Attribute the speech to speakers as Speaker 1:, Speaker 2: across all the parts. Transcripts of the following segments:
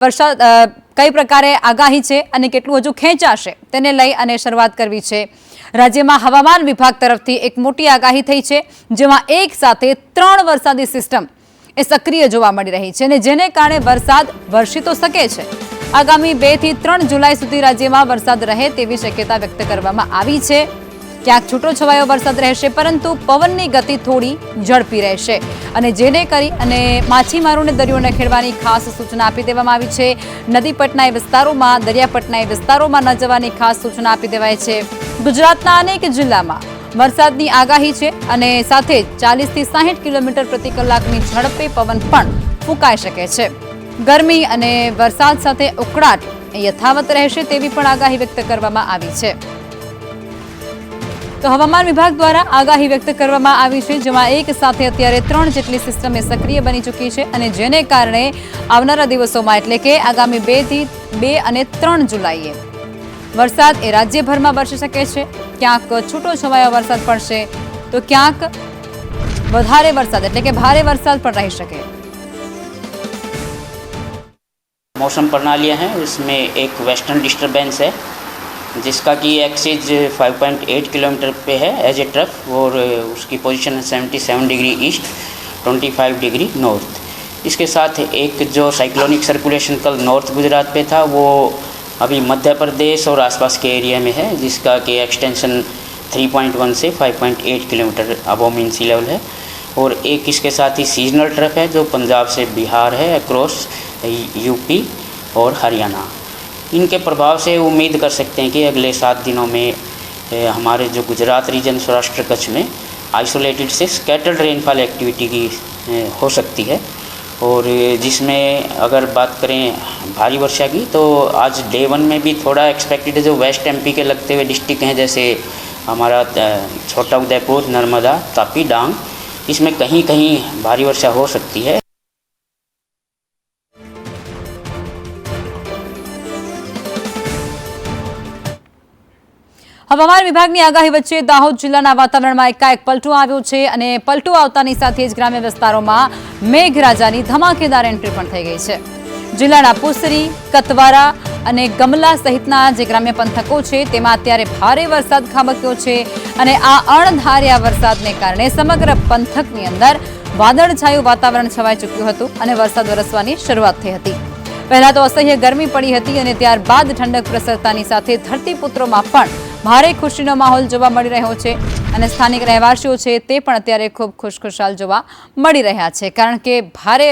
Speaker 1: વરસાદ કઈ પ્રકારે આગાહી છે અને કેટલું હજુ ખેંચાશે તેને લઈ અને શરૂઆત કરવી છે। રાજ્યમાં હવામાન વિભાગ તરફથી એક મોટી આગાહી થઈ છે, જેમાં એક સાથે 3 વરસાદી સિસ્ટમ એ સક્રિય જોવા મળી રહી છે અને જેને કારણે વરસાદ વરસી તો શકે છે। આગામી 2 થી 3 જુલાઈ સુધી રાજ્યમાં વરસાદ રહે તેવી શક્યતા વ્યક્ત કરવામાં આવી છે। ક્યાંક છૂટો છવાયો વરસાદ રહેશે, પરંતુ પવનની ગતિ થોડી ઝડપી રહેશે અને જેને કરી અને માછીમારોને દરિયો ન ખેડવાની ખાસ સૂચના આપી દેવામાં આવી છે। નદી પટનાઈ વિસ્તારોમાં, દરિયા પટનાઈ વિસ્તારોમાં ન જવાની ખાસ સૂચના આપી દેવાઈ છે। ગુજરાતના અનેક જિલ્લામાં વરસાદની આગાહી છે અને સાથે 40 થી 60 કિલોમીટર પ્રતિ કલાકની ઝડપે પવન પણ ફૂંકાઈ શકે છે। ગરમી અને વરસાદ સાથે ઉકળાટ યથાવત રહેશે તેવી પણ આગાહી વ્યક્ત કરવામાં આવી છે। તો હવામાન વિભાગ દ્વારા આગાહી વ્યક્ત કરવામાં આવી છે, જેમાં એક સાથે અત્યારે 3 જેટલી સિસ્ટમ સક્રિય બની ચૂકી છે અને જેને કારણે આવનારા દિવસોમાં એટલે કે આગામી 2 અને 3 જુલાઈએ વરસાદ એ રાજ્યભરમાં વરસી શકે છે। ક્યાંક છૂટો છવાયો વરસાદ પડશે તો ક્યાંક વધારે વરસાદ એટલે કે ભારે વરસાદ પણ રહી શકે।
Speaker 2: मौसम प्रणालियाँ हैं, इसमें एक वेस्टर्न डिस्टर्बेंस है जिसका कि एक्सिस 5.8 किलोमीटर पे है एज ए ट्रक और उसकी पोजीशन है 77 डिग्री ईस्ट 25 डिग्री नॉर्थ। इसके साथ एक जो साइक्लोनिक सर्कुलेशन कल नॉर्थ गुजरात पे था वो अभी मध्य प्रदेश और आसपास के एरिया में है, जिसका कि एक्सटेंशन 3.1 से 5.8 किलोमीटर अबव मीन सी लेवल है। और एक इसके साथ ही सीजनल ट्रफ है जो पंजाब से बिहार है अक्रॉस यूपी और हरियाणा। इनके प्रभाव से उम्मीद कर सकते हैं कि अगले 7 दिनों में हमारे जो गुजरात रीजन सौराष्ट्र कच्छ में आइसोलेटेड से स्कैटर्ड रेनफॉल एक्टिविटी की हो सकती है। और जिसमें अगर बात करें भारी वर्षा की तो आज डे 1 में भी थोड़ा एक्सपेक्टेड है। जो वेस्ट एमपी के लगते हुए डिस्ट्रिक्ट हैं जैसे हमारा छोटा उदयपुर, नर्मदा, तापी, डांग, इसमें कहीं कहीं भारी वर्षा हो सकती है।
Speaker 1: હવામાન વિભાગની આગાહી વચ્ચે દાહોદ જિલ્લાના વાતાવરણમાં એકાએક પલટો આવ્યો છે અને પલટો આવતાની સાથે જ ગ્રામ્ય વિસ્તારોમાં મેઘરાજાની ધમાકેદાર એન્ટ્રી પણ થઈ ગઈ છે। જિલ્લાના પુસરી, કતવારા અને ગમલા સહિતના જે ગ્રામ્ય પંથકો છે તેમાં અત્યારે ભારે વરસાદ ખાબક્યો છે અને આ અણધાર્યા વરસાદને કારણે સમગ્ર પંથકની અંદર વાદળછાયું વાતાવરણ છવાઈ ચૂક્યું હતું અને વરસાદ વરસવાની શરૂઆત થઈ હતી। પહેલા તો અસહ્ય ગરમી પડી હતી અને ત્યારબાદ ઠંડક પ્રસરતાની સાથે ધરતીપુત્રોમાં પણ ભારે ખુશીનો માહોલ જોવા મળી રહ્યો છે અને સ્થાનિક રહેવાસીઓ છે તે પણ અત્યારે ખૂબ ખુશખુશાલ જોવા મળી રહ્યા છે, કારણ કે ભારે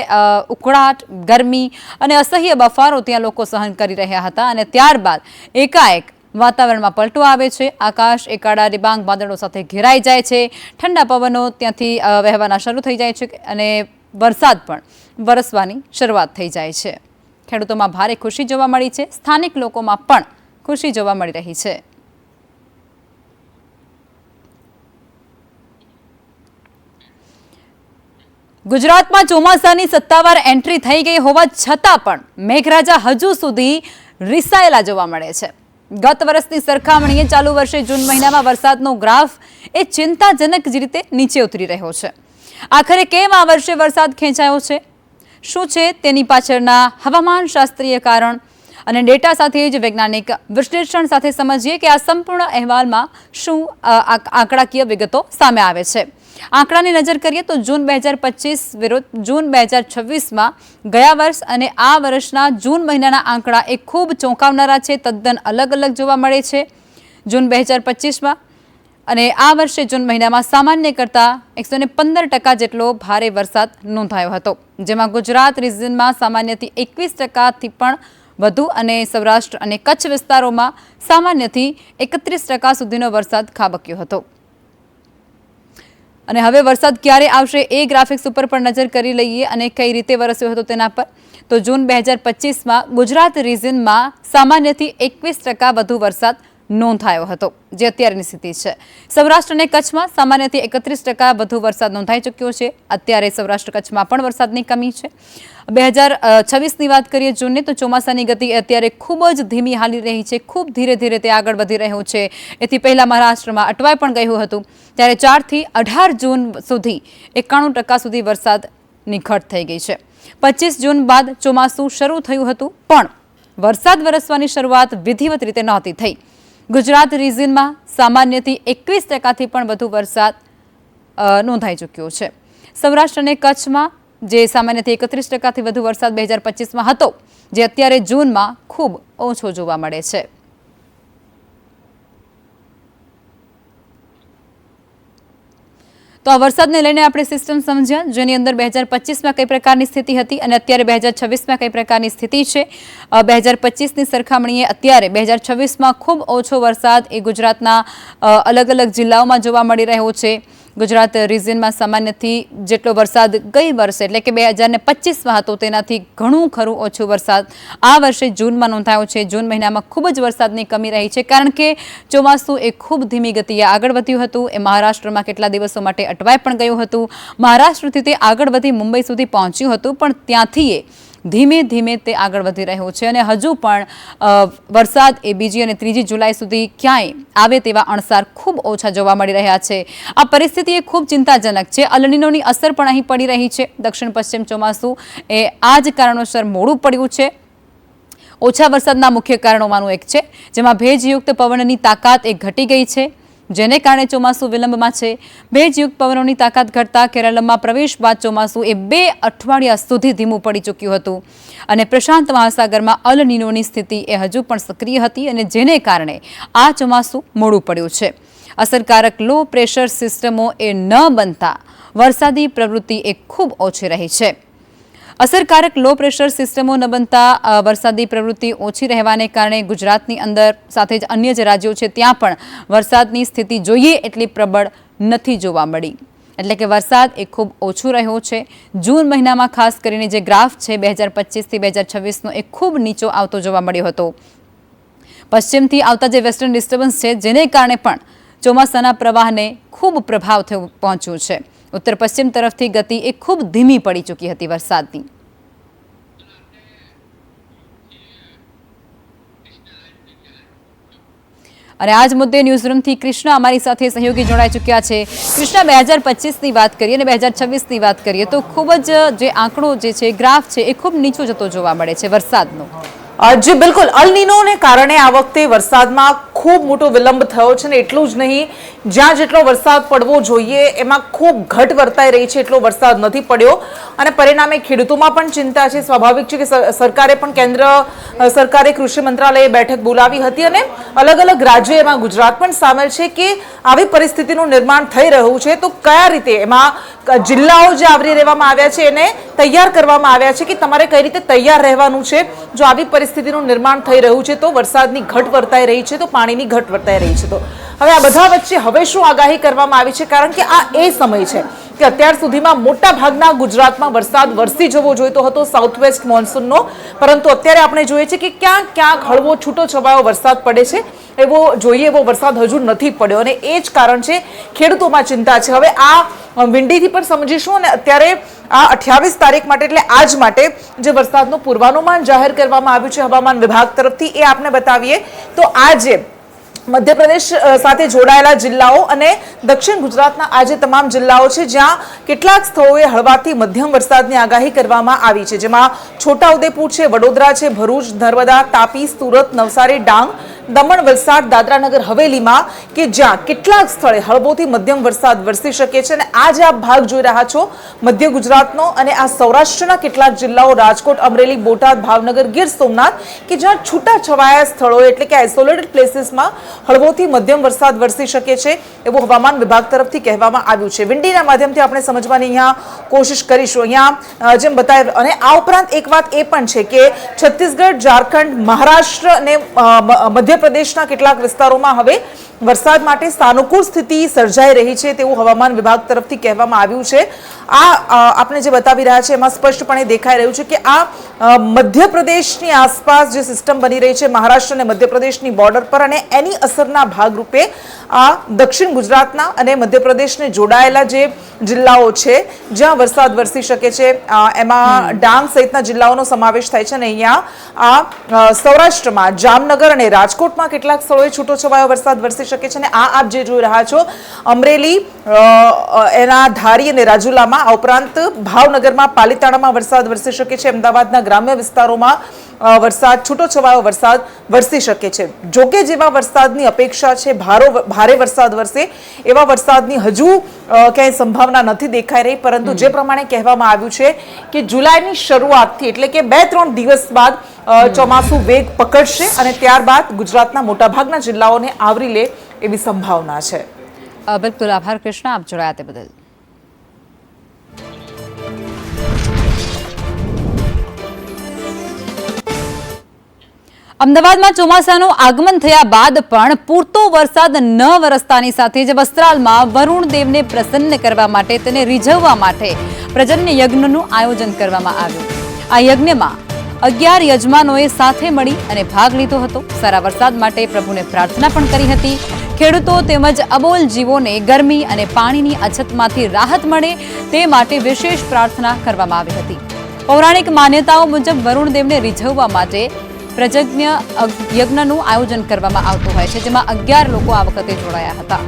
Speaker 1: ઉકળાટ, ગરમી અને અસહ્ય બફારો ત્યાં લોકો સહન કરી રહ્યા હતા અને ત્યારબાદ એકાએક વાતાવરણમાં પલટો આવે છે। આકાશ એકાડા ડિબાંગ વાદળો સાથે ઘેરાઈ જાય છે, ઠંડા પવનો ત્યાંથી વહેવાના શરૂ થઈ જાય છે અને વરસાદ પણ વરસવાની શરૂઆત થઈ જાય છે। ખેડૂતોમાં ભારે ખુશી જોવા મળી છે, સ્થાનિક લોકોમાં પણ ખુશી જોવા મળી રહી છે। ગુજરાતમાં ચોમાસાની સત્તાવાર એન્ટ્રી થઈ ગઈ હોવા છતાં પણ મેઘરાજા હજુ સુધી રીસાયેલા જોવા મળે છે। ગત વર્ષની સરખામણીએ ચાલુ વર્ષે જૂન મહિનામાં વરસાદનો ગ્રાફ એ ચિંતાજનક રીતે નીચે ઉતરી રહ્યો છે। આખરે કેમ આ વર્ષે વરસાદ ખેંચાયો છે, શું છે તેની પાછળના હવામાન શાસ્ત્રીય કારણ અને ડેટા સાથે જ વૈજ્ઞાનિક વિશ્લેષણ સાથે સમજીએ કે આ સંપૂર્ણ અહેવાલમાં શું આંકડાકીય વિગતો સામે આવે છે। આંકડાની નજર કરીએ તો જૂન 2025 વિરુદ્ધ જૂન 2026માં ગયા વર્ષ અને આ વર્ષના જૂન મહિનાના આંકડા એ ખૂબ ચોંકાવનારા છે, તદ્દન અલગ અલગ જોવા મળે છે। જૂન 2025માં અને આ વર્ષે જૂન મહિનામાં સામાન્ય કરતાં 115% જેટલો ભારે વરસાદ નોંધાયો હતો, જેમાં ગુજરાત રિજિયનમાં સામાન્યથી 21%થી પણ વધુ અને સૌરાષ્ટ્ર અને કચ્છ વિસ્તારોમાં સામાન્યથી 31% સુધીનો વરસાદ ખાબક્યો હતો। અને હવે વરસાદ ક્યારે આવશે એ ગ્રાફિક્સ ઉપર પણ નજર કરી લઈએ અને કઈ રીતે વરસ્યો હતો તેના પર। તો જૂન 2025માં ગુજરાત રિજિયનમાં સામાન્યથી 21% વધુ વરસાદ નોંધાયો હતો, જે અત્યારની સ્થિતિ છે। સૌરાષ્ટ્ર અને કચ્છમાં સામાન્યથી 31% વધુ વરસાદ નોંધાઈ ચૂક્યો છે। અત્યારે સૌરાષ્ટ્ર કચ્છમાં પણ વરસાદની કમી છે। 2026ની વાત કરીએ જૂનની, તો ચોમાસાની ગતિ અત્યારે ખૂબ જ ધીમી હાલી રહી છે, ખૂબ ધીરે ધીરે તે આગળ વધી રહ્યું છે। એથી પહેલા મહારાષ્ટ્રમાં અટવાઈ પણ ગયું હતું, ત્યારે 4 થી 18 જૂન સુધી 91% સુધી વરસાદની ઘટ થઈ ગઈ છે। 25 જૂન બાદ ચોમાસું શરૂ થયું હતું, પણ વરસાદ વરસવાની શરૂઆત વિધિવત રીતે નહોતી થઈ. ગુજરાત રિજિયનમાં સામાન્યથી 21%થી પણ વધુ વરસાદ નોંધાઈ ચૂક્યો છે. સૌરાષ્ટ્ર અને કચ્છમાં જે સામાન્યથી 31%થી વધુ વરસાદ 2025માં હતો, જે અત્યારે જૂનમાં ખૂબ ઓછો જોવા મળે છે. તો આ વરસાદને લઈને આપણે સિસ્ટમ સમજ્યા, જેની અંદર 2025માં કઈ પ્રકારની સ્થિતિ હતી અને અત્યારે 2026માં કઈ પ્રકારની સ્થિતિ છે. 2025ની સરખામણીએ અત્યારે 2026માં ખૂબ ઓછો વરસાદ એ ગુજરાતના અલગ અલગ જિલ્લાઓમાં જોવા મળી રહ્યો છે. ગુજરાત રિજિયનમાં સામાન્યથી જેટલો વરસાદ ગઈ વર્ષે એટલે કે 2025માં હતો તેનાથી ઘણું ખરું ઓછો વરસાદ આ વર્ષે જૂનમાં નોંધાયો છે. જૂન મહિનામાં ખૂબ જ વરસાદની કમી રહી છે, કારણ કે ચોમાસું એ ખૂબ ધીમી ગતિએ આગળ વધ્યું હતું. એ મહારાષ્ટ્રમાં કેટલા દિવસો માટે અટવાઈ પણ ગયું હતું. મહારાષ્ટ્રથી તે આગળ વધી મુંબઈ સુધી પહોંચ્યું હતું, પણ ત્યાંથી એ ધીમે ધીમે તે આગળ વધી રહ્યો છે અને હજુ પણ વરસાદ એ 2જી અને 3જી જુલાઈ સુધી ક્યાંય આવે તેવા અણસાર ખૂબ ઓછા જોવા મળી રહ્યા છે. આ પરિસ્થિતિ એ ખૂબ ચિંતાજનક છે. અલ નીનોની અસર પણ અહીં પડી રહી છે. દક્ષિણ પશ્ચિમ ચોમાસું એ આ જ કારણોસર મોડું પડ્યું છે. ઓછા વરસાદના મુખ્ય કારણોમાંનું એક છે, જેમાં ભેજયુક્ત પવનની તાકાત એ ઘટી ગઈ છે, જેને કારણે ચોમાસું વિલંબમાં છે. ભેજયુક્ત પવનોની તાકાત ઘટતા કેરળમાં પ્રવેશ બાદ ચોમાસું એ 2 અઠવાડિયા સુધી ધીમું પડી ચૂક્યું હતું અને પ્રશાંત મહાસાગરમાં અલ નીનોની સ્થિતિ એ હજુ પણ સક્રિય હતી અને જેને કારણે આ ચોમાસું મોડું પડ્યું છે. અસરકારક લો પ્રેશર સિસ્ટમો એ ન બનતા વરસાદી પ્રવૃત્તિ એ ખૂબ ઓછી રહી છે. અસરકારક લો પ્રેશર સિસ્ટમો ન બનતા વરસાદી પ્રવૃત્તિ ઓછી રહેવાને કારણે ગુજરાતની અંદર સાથે જ અન્ય જે રાજ્યો છે ત્યાં પણ વરસાદની સ્થિતિ જોઈએ એટલી પ્રબળ નથી જોવા મળી. એટલે કે વરસાદ એ ખૂબ ઓછો રહ્યો છે. જૂન મહિનામાં ખાસ કરીને જે ગ્રાફ છે 2025થી 2026નો એ ખૂબ નીચો આવતો જોવા મળ્યો હતો. પશ્ચિમથી આવતા જે વેસ્ટર્ન ડિસ્ટર્બન્સ છે, જેને કારણે પણ ચોમાસાના પ્રવાહને ખૂબ પ્રભાવ પહોંચ્યો છે. ઉત્તર પશ્ચિમ તરફથી ગતિ એ ખૂબ ધીમી પડી ચૂકી હતી વરસાદની. અને આજ મુદ્દે ન્યૂઝરૂમથી કૃષ્ણા અમારી સાથે સહયોગી જોડાઈ ચૂક્યા છે. કૃષ્ણા, 2025ની વાત કરીએ અને 2026ની વાત કરીએ તો ખૂબ જ જે આંકડો જે છે, ગ્રાફ છે, એ ખૂબ નીચો જતો જોવા મળે છે વરસાદનો.
Speaker 3: જી બિલકુલ, અલ નીનોને કારણે આ વખતે વરસાદમાં ખૂબ મોટો વિલંબ થયો છે. ને એટલું જ નહીં, જ્યાં જેટલો વરસાદ પડવો જોઈએ એમાં ખૂબ ઘટ વર્તાઈ રહી છે, એટલો વરસાદ નથી પડ્યો અને પરિણામે ખેડૂતોમાં પણ ચિંતા છે. સ્વાભાવિક છે કે સરકારે પણ કેન્દ્ર સરકારે કૃષિ મંત્રાલયે બેઠક બોલાવી હતી અને અલગ અલગ રાજ્યો, એમાં ગુજરાત પણ સામેલ છે, કે આવી પરિસ્થિતિનું નિર્માણ થઈ રહ્યું છે તો કયા રીતે એમાં જિલ્લાઓ જે આવરી રહેવામાં આવ્યા છે એને તૈયાર કરવામાં આવ્યા છે કે તમારે કઈ રીતે તૈયાર રહેવાનું છે જો આવી પરિસ્થિતિનું નિર્માણ થઈ રહ્યું છે તો વરસાદની ઘટ વર્તાઈ રહી છે, તો પાણીની ઘટ વર્તાઈ રહી છે. તો હવે આ બધા વચ્ચે હવે શું આગાહી કરવામાં આવી છે, કારણ કે આ એ સમય છે કે અત્યાર સુધીમાં મોટા ભાગના ગુજરાતમાં વરસાદ વરસી જવો જોઈતો હતો સાઉથ વેસ્ટ મોન્સૂનનો, પરંતુ અત્યારે આપણે જોઈએ છે કે ક્યાંક ક્યાંક હળવો છૂટો છવાયો વરસાદ પડે છે. એવો જોઈએ એવો વરસાદ હજુ નથી પડ્યો અને એ જ કારણ છે ખેડૂતોમાં ચિંતા છે. હવે આ વિંડીથી પણ સમજીશું અને અત્યારે આ 28 તારીખ માટે એટલે આજ માટે જે વરસાદનું પૂર્વાનુમાન જાહેર કરવામાં આવ્યું છે હવામાન વિભાગ તરફથી એ આપને બતાવીએ તો આજે મધ્યપ્રદેશ સાથે જોડાયેલા જિલ્લાઓ અને દક્ષિણ ગુજરાતના આજે તમામ જિલ્લાઓ છે જ્યાં કેટલાક સ્થળોએ હળવાથી મધ્યમ વરસાદની આગાહી કરવામાં આવી છે, જેમાં છોટાઉદેપુર છે, વડોદરા છે, ભરૂચ, નર્મદા, તાપી, સુરત, નવસારી, ડાંગ, દમણ, વલસાડ, દાદરા નગર હવેલીમાં કે જ્યાં કેટલાક સ્થળે હળવોથી મધ્યમ વરસાદ વરસી શકે છે. અને આ જે આપ ભાગ જોઈ રહ્યા છો મધ્ય ગુજરાતનો અને આ સૌરાષ્ટ્રના કેટલાક જિલ્લાઓ રાજકોટ, અમરેલી, બોટાદ, ભાવનગર, ગીર સોમનાથ કે જ્યાં છૂટા છવાયા સ્થળોએ એટલે કે આઇસોલેટેડ પ્લેસીસમાં હળવોથી મધ્યમ વરસાદ વરસી શકે છે એવું હવામાન વિભાગ તરફથી કહેવામાં આવ્યું છે. વિંડીના માધ્યમથી આપણે સમજવાની અહીંયા કોશિશ કરીશું. અહીંયા જેમ બતાવ્યું અને આ ઉપરાંત એક વાત એ પણ છે કે છત્તીસગઢ, ઝારખંડ, મહારાષ્ટ્ર અને મધ્યપ્રદેશના કેટલાક વિસ્તારોમાં હવે વરસાદ માટે સાનુકૂળ સ્થિતિ સર્જાઈ રહી છે તેવું હવામાન વિભાગ તરફથી કહેવામાં આવ્યું છે. આ આપણે જે બતાવી રહ્યા છે એમાં સ્પષ્ટપણે દેખાઈ રહ્યું છે કે આ મધ્યપ્રદેશની આસપાસ જે સિસ્ટમ બની રહી છે મહારાષ્ટ્ર અને મધ્યપ્રદેશની બોર્ડર પર અને એની અસરના ભાગરૂપે આ દક્ષિણ ગુજરાતના અને મધ્યપ્રદેશને જોડાયેલા જે જિલ્લાઓ છે જ્યાં વરસાદ વરસી શકે છે એમાં ડાંગ સહિતના જિલ્લાઓનો સમાવેશ થાય છે અને અહીંયા સૌરાષ્ટ્રમાં જામનગર અને રાજકોટમાં કેટલાક સ્થળોએ છૂટોછવાયો વરસાદ વરસી શકે છે અને આપ જે જોઈ રહ્યા છો અમરેલી એના ધારી અને રાજુલામાં આ ઉપરાંત ભાવનગરમાં પાલીતાણામાં વરસાદ વરસી શકે છે અમદાવાદના ગ્રામ્ય વિસ્તારોમાં વરસાદ છૂટોછવાયો વરસાદ વરસી શકે છે જોકે જેવા વરસાદની અપેક્ષા છે ભારે વરસાદ વરસે એવા વરસાદની હજુ ક્યાંય સંભાવના નથી દેખાઈ રહી પરંતુ જે પ્રમાણે કહેવામાં આવ્યું છે કે જુલાઈની શરૂઆતથી એટલે કે 2-3 દિવસ બાદ ચોમાસું વેગ પકડશે અને ત્યારબાદ ગુજરાતના મોટાભાગના જિલ્લાઓને આવરી લે એવી સંભાવના છે.
Speaker 1: બિલકુલ આભાર કૃષ્ણ, આપ જોડાયા તે બદલ. અમદાવાદમાં ચોમાસાનું આગમન થયા બાદ પણ પૂરતો વરસાદ ન વરસતાની સાથે જ વસ્ત્રાલમાં વરુણ દેવને પ્રસન્ન કરવા માટે તેને રીઝવવા માટે પ્રજન્ય યજ્ઞનું આયોજન કરવામાં આવ્યું. આ યજ્ઞમાં 11 યજમાનોએ સાથે મળી અને ભાગ લીધો હતો. સારા વરસાદ માટે પ્રભુને પ્રાર્થના પણ કરી હતી. ખેડૂતો તેમજ અબોલ જીવોને ગરમી અને પાણીની અછતમાંથી રાહત મળે તે માટે વિશેષ પ્રાર્થના કરવામાં આવી હતી. પૌરાણિક માન્યતાઓ મુજબ વરુણ દેવને રીઝવવા માટે પ્રજ્ઞ યજ્ઞનું આયોજન કરવામાં આવતું હોય છે જેમાં 11 લોકો આ વખતે જોડાયા હતા.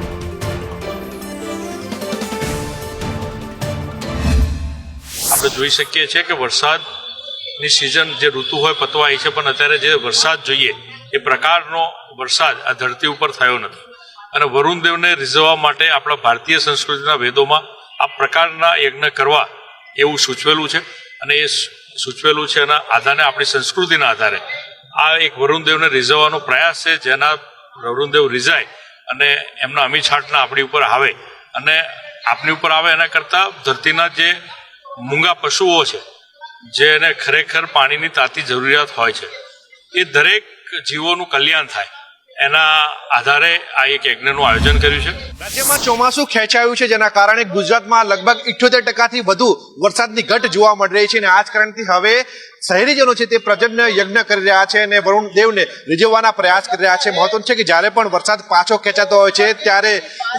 Speaker 4: આપણે જોઈ શકીએ છીએ કે વરસાદની સિઝન જે ઋતુ હોય પતવા આવી છે પણ અત્યારે જે વરસાદ જોઈએ એ પ્રકારનો વરસાદ આ ધરતી ઉપર થયો નથી અને વરુણ દેવને રીઝવવા માટે આપણા ભારતીય સંસ્કૃતિના વેદોમાં આ પ્રકારના યજ્ઞ કરવા એવું સૂચવેલું છે અને એ સૂચવેલું છે એના આધારે આપણી સંસ્કૃતિના આધારે આ એક વરુણદેવને રીઝવવાનો પ્રયાસ છે જેના વરુણદેવ રીઝાય અને એમના અમીછાટના આપણી ઉપર આવે અને આપણી ઉપર આવે એના કરતાં ધરતીના જે મૂંગા પશુઓ છે જેને ખરેખર પાણીની તાતી જરૂરિયાત હોય છે એ દરેક જીવોનું કલ્યાણ થાય એના આધારે આ એક યજ્ઞનું આયોજન કર્યું છે.
Speaker 5: રાજ્યમાં ચોમાસું ખેંચાયું છે જેના કારણે ગુજરાતમાં લગભગ 78% વધુ વરસાદની ઘટ જોવા મળી રહી છે અને આ જ કારણથી હવે શહેરીજનો છે તે પ્રજન્ય યજ્ઞ કરી રહ્યા છે અને વરુણ દેવને રીઝવવાના પ્રયાસ કરી રહ્યા છે. મહત્વનું છે કે જ્યારે પણ વરસાદ પાછો ખેંચાતો હોય છે ત્યારે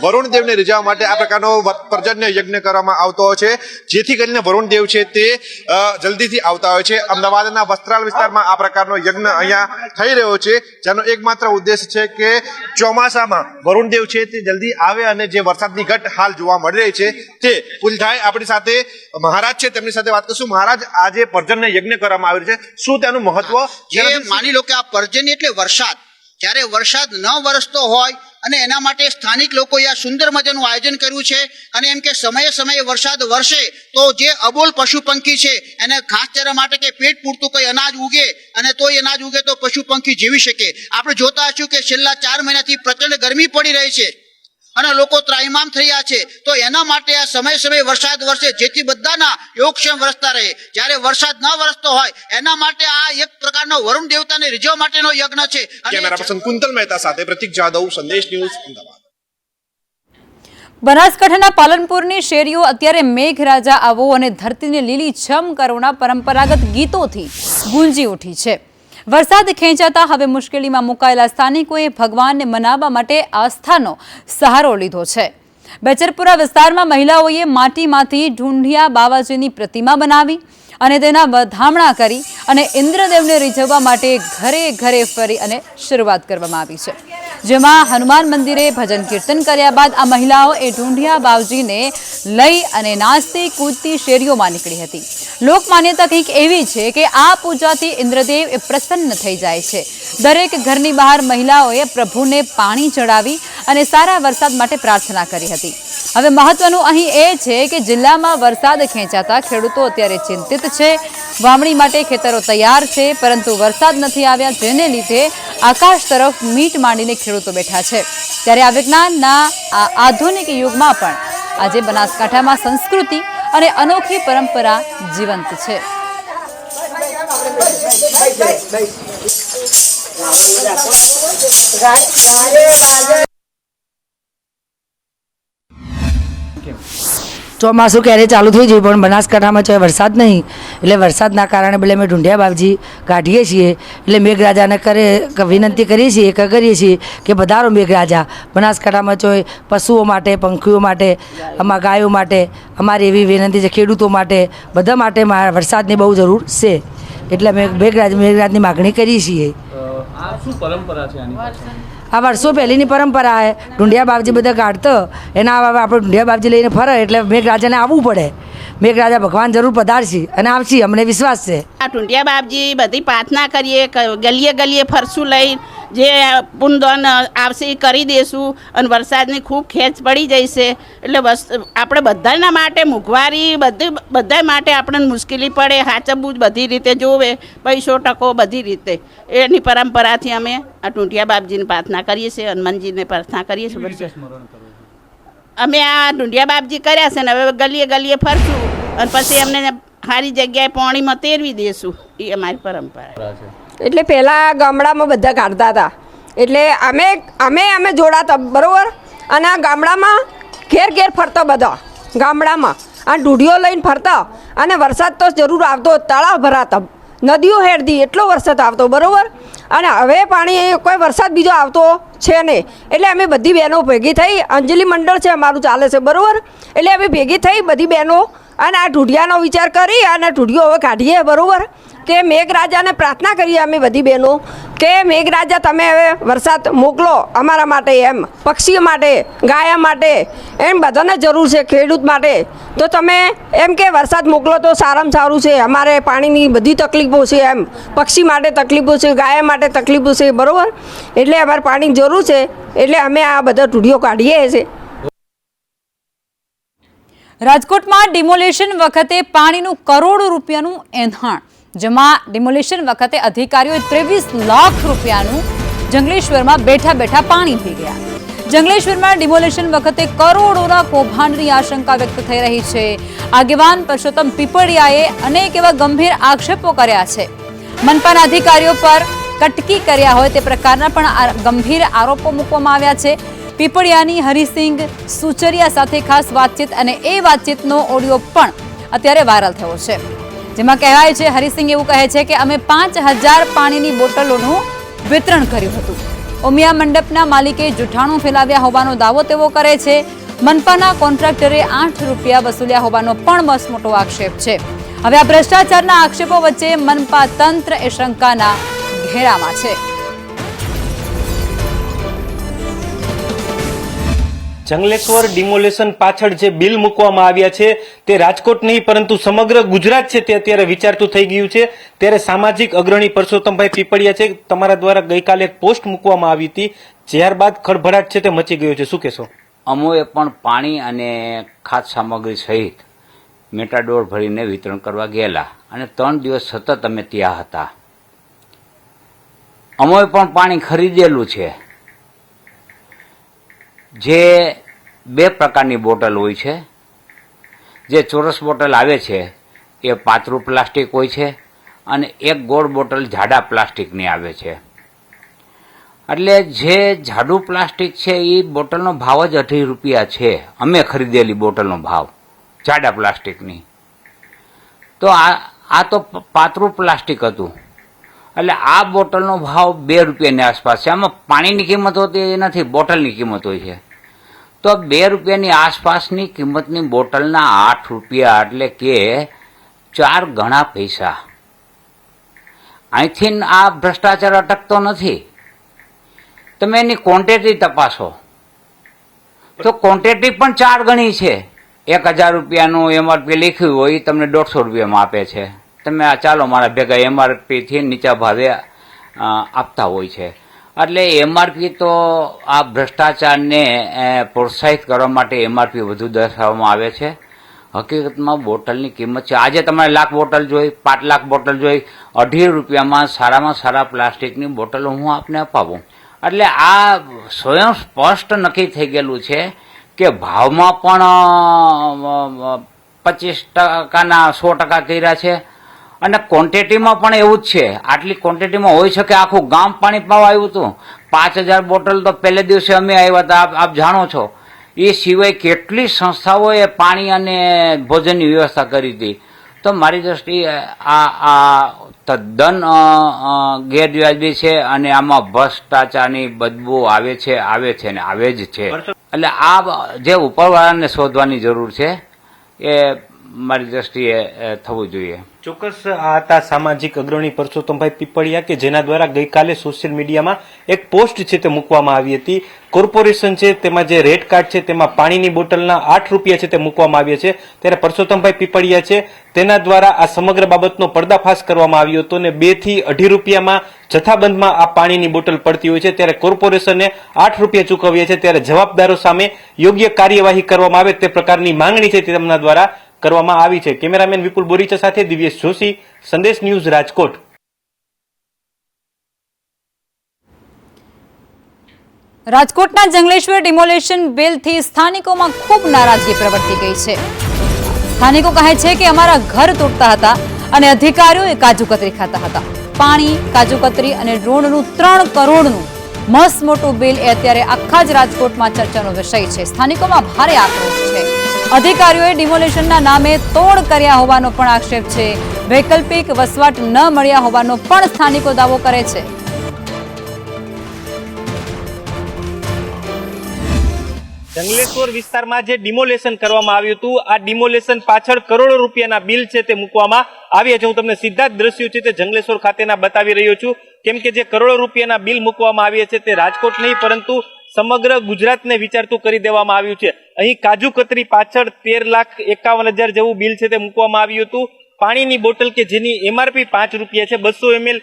Speaker 5: વરુણ દેવને રીઝવવા માટે આ પ્રકારનો પ્રજન્ય યજ્ઞ કરવામાં આવતો હોય છે જેથી કરીને વરુણ દેવ છે તે જલ્દીથી આવતા હોય છે. અમદાવાદના વસ્ત્રાલ વિસ્તારમાં આ પ્રકારનો યજ્ઞ અહીંયા થઈ રહ્યો છે જેનો એકમાત્ર ઉદ્દેશ છે કે ચોમાસામાં વરુણ દેવ છે તે જલ્દી આવે અને જે વરસાદની ઘટ હાલ જોવા મળી રહી છે તે પૂરી થાય. આપણી સાથે મહારાજ છે તેમની સાથે વાત કરશું. મહારાજ આજે પર્જન્ય યજ્ઞ કરવામાં આવ્યું છે શું તેનું મહત્વ?
Speaker 6: જે માની લો કે આ પર્જન્ય એટલે વરસાદ, જ્યારે વરસાદ ન વરસતો હોય અને એના માટે સ્થાનિક લોકોએ આ સુંદર મજાનું આયોજન કર્યું છે અને એમ કે સમયે સમયે વરસાદ વરસે તો જે અબોલ પશુ પંખી છે એને ઘાસચારા માટે કે પેટ પૂરતું કોઈ અનાજ ઉગે અને તો અનાજ ઉગે તો પશુ પંખી જીવી શકે. આપણે જોતા હશું કે છેલ્લા 4 મહિનાથી પ્રચંડ ગરમી પડી રહી છે અને લોકો ત્રાહિમામ થયા છે તો એના માટે આ સમય સમયે વરસાદ વરસે જેથી બધાના યોગક્ષેમ વરસતા રહે. જ્યારે વરસાદ ન વરસતો હોય એના માટે આ એક પ્રકારનો વરુણ દેવતાને રીઝવવા માટેનો યજ્ઞ છે.
Speaker 5: કેમેરા પર્સન કુંતલ મહેતા સાથે પ્રતિક જાદવ, સંદેશ ન્યૂઝ, અમદાવાદ.
Speaker 1: બનાસકાંઠાના પાલનપુરની શેરીઓ અત્યારે મેઘરાજા આવો અને ધરતીને લીલી છમ કરોના પરંપરાગત ગીતોથી ગુંજી ઉઠી છે. વરસાદ ખેંચાતા હવે મુશ્કેલીમાં મુકાયેલા સ્થાનિકોએ ભગવાનને મનાવવા માટે આસ્થાનો સહારો લીધો છે. બેચરપુરા વિસ્તારમાં મહિલાઓએ માટીમાંથી ઢૂંઢિયા બાવાજીની પ્રતિમા બનાવી અને તેના વધામણા કરી અને ઇન્દ્રદેવને રીઝવવા માટે ઘરે ઘરે ફરી અને શરૂઆત કરવામાં આવી છે. જેમાં હનુમાન મંદિરે ભજન કીર્તન કર્યા બાદ આ મહિલાઓ એ ઢૂંઢિયા બાવજીને લઈ અને નાચતી કૂદતી શેરીઓમાં નીકળી હતી. લોકમાન્યતા કંઈક એવી છે કે આ પૂજાથી ઇન્દ્રદેવ એ પ્રસન્ન થઈ જાય છે. દરેક ઘરની બહાર મહિલાઓએ પ્રભુને પાણી ચડાવી અને સારા વરસાદ માટે પ્રાર્થના કરી હતી. હવે મહત્વનું અહીં એ છે કે જિલ્લામાં વરસાદ ખેંચાતા ખેડૂતો અત્યારે ચિંતિત છે. વાવણી માટે ખેતરો તૈયાર છે પરંતુ વરસાદ નથી આવ્યા જેને લીધે આકાશ તરફ મીટ માંડીને ખેડૂતો બેઠા છે. ત્યારે આ વિજ્ઞાનના આ આધુનિક યુગમાં પણ આજે બનાસકાંઠામાં સંસ્કૃતિ અને અનોખી પરંપરા જીવંત છે.
Speaker 7: ચોમાસું ક્યારે ચાલુ થઈ જાય પણ બનાસકાંઠામાં છે વરસાદ નહીં, એટલે વરસાદના કારણે એટલે અમે ઢુંઢિયા બાપજી કાઢીએ છીએ. એટલે મેઘરાજાને વિનંતી કરીએ છીએ કે પધારો મેઘરાજા. બનાસકાંઠામાં જો પશુઓ માટે, પંખીઓ માટે, અમારા ગાયો માટે અમારી એવી વિનંતી છે, ખેડૂતો માટે, બધા માટે વરસાદની બહુ જરૂર છે. એટલે અમે મેઘરાજની માગણી કરીએ છીએ.
Speaker 8: આ શું પરંપરા છે આની પાછળ?
Speaker 7: આ વર્ષો પહેલીની પરંપરા છે. ઢુંઢિયા બાપજી બધા કાઢતો એના આપણે ઢુંઢિયા બાપજી લઈને ફરે એટલે મેઘરાજાને આવવું પડે. મેઘરાજા ભગવાન જરૂર પધારશે અને આવશે, અમને વિશ્વાસ છે.
Speaker 9: આ ઢુંઢિયા બાપજી બધી પ્રાર્થના કરીએ, ગલીએ ગલીએ ફરશું લઈ, જે પુનદાન આવશે એ કરી દઈશું અને વરસાદની ખૂબ ખેંચ પડી જશે. એટલે આપણે બધાના માટે મોંઘવારી બધા માટે આપણને મુશ્કેલી પડે, સાચવવું બધી રીતે જોવે, પૈસો ટકો બધી રીતે. એની પરંપરાથી અમે આ ઢુંઢિયા બાપજીની પ્રાર્થના કરીએ છીએ, હનુમાનજીને પ્રાર્થના કરીએ છીએ. અમે આ ઢુંઢિયા બાપજી કર્યા છે ને હવે ગલીએ ગલીએ ફરશું અને પછી એમને સારી જગ્યાએ પાણીમાં તેરવી દઈશું. એ અમારી પરંપરા છે.
Speaker 10: એટલે પહેલાં ગામડામાં બધા કાઢતા હતા, એટલે અમે જોડાતા બરાબર. અને આ ગામડામાં ઘેર ઘેર ફરતા બધા ગામડામાં આ ઢૂઢીઓ લઈને ફરતા. અને વરસાદ તો જરૂર આવતો, તળાવ ભરાતા, નદીઓ હેડતી, એટલો વરસાદ આવતો બરાબર. અને હવે પાણી કોઈ વરસાદ બીજો આવતો છે નહીં. એટલે અમે બધી બહેનો ભેગી થઈ, અંજલિ મંડળ છે અમારું ચાલે છે બરાબર. એટલે અમે ભેગી થઈ બધી બહેનો અને આ ઢૂઢિયાનો વિચાર કરી અને ઢૂઢિયો હવે કાઢીએ બરાબર. કે મેઘરાજાને પ્રાર્થના કરીએ અમે બધી બહેનો કે મેઘરાજા તમે હવે વરસાદ મોકલો અમારા માટે, એમ પક્ષીઓ માટે, ગાયા માટે, એમ બધાને જરૂર છે, ખેડૂત માટે. તો તમે એમ કે વરસાદ મોકલો તો સારામાં સારું છે. અમારે પાણીની બધી તકલીફો છે, એમ પક્ષી માટે તકલીફો છે, ગાયા માટે તકલીફો છે બરાબર. એટલે અમારે પાણીની જરૂર છે, એટલે અમે આ બધા ઢૂઢિયો કાઢીએ છીએ.
Speaker 1: રાજકોટમાં ડિમોલેશન વખતે પાણીનું કરોડો રૂપિયાનું એંધાણ, જેમાં ડિમોલેશન વખતે અધિકારીઓએ 23 લાખ રૂપિયાનું જંગલેશ્વરમાં બેઠા બેઠા પાણી પી ગયા. જંગલેશ્વરમાં ડિમોલેશન વખતે કરોડોના કૌભાંડની આશંકા વ્યક્ત થઈ રહી છે. આગેવાન પરસોત્તમ પીપળિયાએ અનેક એવા ગંભીર આક્ષેપો કર્યા છે. મનપાના અધિકારીઓ પર કટકી કર્યા હોય તે પ્રકારના પણ ગંભીર આરોપો મૂકવામાં આવ્યા છે. પીપળિયાની હરિસિંહ સુચરિયા સાથે ખાસ વાતચીત અને એ વાતચીતનો ઓડિયો પણ અત્યારે વાયરલ થયો છે, જેમાં કહેવાય છે, હરિસિંહ એવું કહે છે કે અમે 5000 પાણીની બોટલોનું વિતરણ કર્યું હતું. ઉમિયા મંડપના માલિકે જૂઠાણું ફેલાવ્યા હોવાનો દાવો તેઓ કરે છે. મનપાના કોન્ટ્રાક્ટરે 8 રૂપિયા વસૂલ્યા હોવાનો પણ મસમોટો આક્ષેપ છે. હવે આ ભ્રષ્ટાચારના આક્ષેપો વચ્ચે મનપા તંત્ર એ શંકાના ઘેરામાં છે.
Speaker 8: જંગલેશ્વર ડિમોલેશન પાછળ જે બિલ મૂકવામાં આવ્યા છે તે રાજકોટ નહીં પરંતુ સમગ્ર ગુજરાત છે તે અત્યારે વિચારતું થઈ ગયું છે. ત્યારે સામાજિક અગ્રણી પરસોત્તમભાઈ પીપળિયા છે, તમારા દ્વારા ગઈકાલે એક પોસ્ટ મૂકવામાં આવી હતી, ત્યારબાદ ખળભળાટ છે તે મચી ગયો છે, શું કહેશો?
Speaker 11: અમોએ પણ પાણી અને ખાદ્ય સામગ્રી સહિત મેટાડોર ભરીને વિતરણ કરવા ગયેલા અને 3 દિવસ સતત અમે ત્યાં હતા. અમોએ પણ પાણી ખરીદેલું છે. જે 2 પ્રકારની બોટલ હોય છે. જે ચોરસ બોટલ આવે છે એ પાતળું પ્લાસ્ટિક હોય છે અને એક ગોળ બોટલ જાડા પ્લાસ્ટિકની આવે છે. એટલે જે જાડું પ્લાસ્ટિક છે એ બોટલનો ભાવ જ 18 રૂપિયા છે. અમે ખરીદેલી બોટલનો ભાવ જાડા પ્લાસ્ટિકની. તો આ તો પાતળું પ્લાસ્ટિક હતું. એટલે આ બોટલનો ભાવ 2 રૂપિયાની આસપાસ છે. આમાં પાણીની કિંમત હોતી નથી, બોટલની કિંમત હોય છે. તો 2 રૂપિયાની આસપાસની કિંમતની બોટલના 8 રૂપિયા એટલે કે 4 ગણા પૈસા. અહીંથી આ ભ્રષ્ટાચાર અટકતો નથી. તમે એની ક્વોન્ટિટી તપાસો તો ક્વોન્ટિટી પણ 4 ગણી છે. 1000 રૂપિયાનું એમઆરપી લખ્યું હોય એ તમને 150 રૂપિયામાં આપે છે. તમે આ ચાલો મારા ભેગા એમઆરપી થી નીચા ભાવે આપતા હોય છે. એટલે એમઆરપી તો આ ભ્રષ્ટાચારને પ્રોત્સાહિત કરવા માટે એમઆરપી વધુ દર્શાવવામાં આવે છે. હકીકતમાં બોટલની કિંમત છે, આજે તમારે 1 લાખ બોટલ જોઈ, 5 લાખ બોટલ જોઈ, 18 રૂપિયામાં સારામાં સારા પ્લાસ્ટિકની બોટલો હું આપને અપાવું. એટલે આ સ્વયં સ્પષ્ટ નક્કી થઈ ગયેલું છે કે ભાવમાં પણ 25%ના 100% કર્યા છે અને ક્વોન્ટિટીમાં પણ એવું જ છે. આટલી ક્વોન્ટિટીમાં હોઈ શકે આખું ગામ પાણી પાવા આવ્યું હતું. 5000 બોટલ તો પહેલે દિવસે અમે આવ્યા હતા, આપ જાણો છો એ સિવાય કેટલી સંસ્થાઓએ પાણી અને ભોજનની વ્યવસ્થા કરી હતી. તો મારી દ્રષ્ટિએ આ તદ્દન ગેરવ્યાજબી છે અને આમાં ભ્રષ્ટાચારની બદબુ આવે છે ને આવે જ છે. એટલે આ જે ઉપરવાળાને શોધવાની જરૂર છે એ મારી દ્રષ્ટિએ થવું જોઈએ.
Speaker 8: ચોક્કસ આ હતા સામાજિક અગ્રણી પરસોત્તમભાઈ પીપળિયા કે જેના દ્વારા ગઈકાલે સોશિયલ મીડિયામાં એક પોસ્ટ છે તે મૂકવામાં આવી હતી. કોર્પોરેશન છે તેમાં જે રેડ કાર્ડ છે તેમાં પાણીની બોટલના 8 રૂપિયા છે તે મૂકવામાં આવ્યા છે. ત્યારે પરસોત્તમભાઈ પીપળિયા છે તેના દ્વારા આ સમગ્ર બાબતનો પર્દાફાશ કરવામાં આવ્યો હતો અને 2 થી 2.5 રૂપિયામાં જથ્થાબંધમાં આ પાણીની બોટલ પડતી હોય છે. ત્યારે કોર્પોરેશને 8 રૂપિયા ચૂકવ્યા છે. ત્યારે જવાબદારો સામે યોગ્ય કાર્યવાહી કરવામાં આવે તે પ્રકારની માંગણી છે તેમના દ્વારા કરવામાં આવી છે. કેમેરામેન વિપુલ બોરીચા સાથે દિવ્યેશ જોશી, સંદેશ ન્યૂઝ, રાજકોટ.
Speaker 1: રાજકોટના જંગલેશ્વર ડિમોલેશન બિલથી સ્થાનિકોમાં ખૂબ નારાજગી પ્રવર્તી ગઈ છે. સ્થાનિકો કહે છે કે અમારા ઘર તોડતા હતા અને અધિકારીઓએ કાજુ કતરી ખાતા હતા. પાણી, કાજુ કતરી અને રોડનું 3 કરોડનું મસ્ત મોટું બિલ એ અત્યારે આખા જ રાજકોટમાં ચર્ચાનો વિષય છે. સ્થાનિકોમાં ભારે આક્રોશ છે. અધિકારીઓએ ડિમોલેશનના નામે તોડ કર્યા હોવાનો પણ આક્ષેપ છે. વૈકલ્પિક વસવાટ ન મળ્યા હોવાનો પણ સ્થાનિકો દાવો કરે છે.
Speaker 8: જંગલેશ્વર વિસ્તારમાં જે ડિમોલેશન કરવામાં આવ્યું હતું આ ડિમોલેશન પાછળ કરોડો રૂપિયાના બિલ છે તે મૂકવામાં આવ્યા છે. હું તમને સીધા જ દ્રશ્યો છે તે જંગલેશ્વર ખાતેના બતાવી રહ્યો છું, કેમ કે જે કરોડો રૂપિયાના બિલ મૂકવામાં આવ્યા છે તે રાજકોટ નહીં પરંતુ સમગ્ર ગુજરાતને વિચારતું કરી દેવામાં આવ્યું છે. અહીં કાજુ કતરી પાછળ 13,51,000 જેવું બિલ છે તે મૂકવામાં આવ્યું હતું. પાણીની બોટલ કે જેની એમઆરપી 5 રૂપિયા છે, 200 ml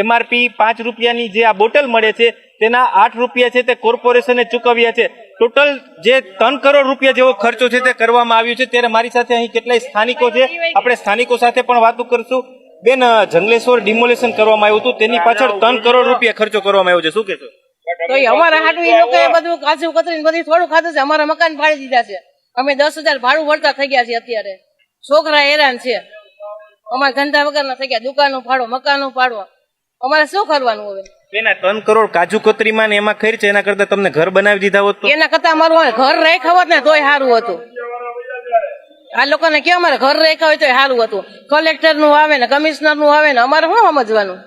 Speaker 8: એમઆરપી 5 રૂપિયાની જે આ બોટલ મળે છે તેના 8 રૂપિયા છે તે કોર્પોરેશને ચૂકવ્યા છે. ટોટલ જે 3 કરોડ રૂપિયા જેવો ખર્ચો છે તે કરવામાં આવ્યો છે. ત્યારે મારી સાથે અહીં કેટલાય સ્થાનિકો છે, આપણે સ્થાનિકો સાથે પણ વાતો કરશું. બેન, જંગલેશ્વર ડિમોલેશન કરવામાં આવ્યું હતું તેની પાછળ 3 કરોડ રૂપિયા ખર્ચો કરવામાં આવ્યો છે, શું કહેશો?
Speaker 12: તો અમારા હાટું એ લોકો બધું કાજુ કતરી બધું થોડું ખાધું છે. અમારા મકાન ફાડી દીધા છે. અમે 10,000 ભાડું ભરતા થઈ ગયા છે. અત્યારે છોકરા હેરાન છે. અમારા ધંધા વગરના થઈ ગયા. દુકાનનું ભાડો, મકાનનું ભાડો, અમારે શું કરવાનું હવે?
Speaker 8: બેના 3 કરોડ કાજુ કતરીમાં ને એમાં ખર્ચ, એના કરતા તમને ઘર બનાવી દીધા હોત તો?
Speaker 12: એના કરતા અમારું ઘર રાખ્યા હોત ને તોય સારું હતું. આ લોકોને કેમ અમારે ઘર રાખ્યા હોય તો સારું હતું. કલેક્ટર નું આવે ને કમિશનર નું આવે ને અમારે શું સમજવાનું?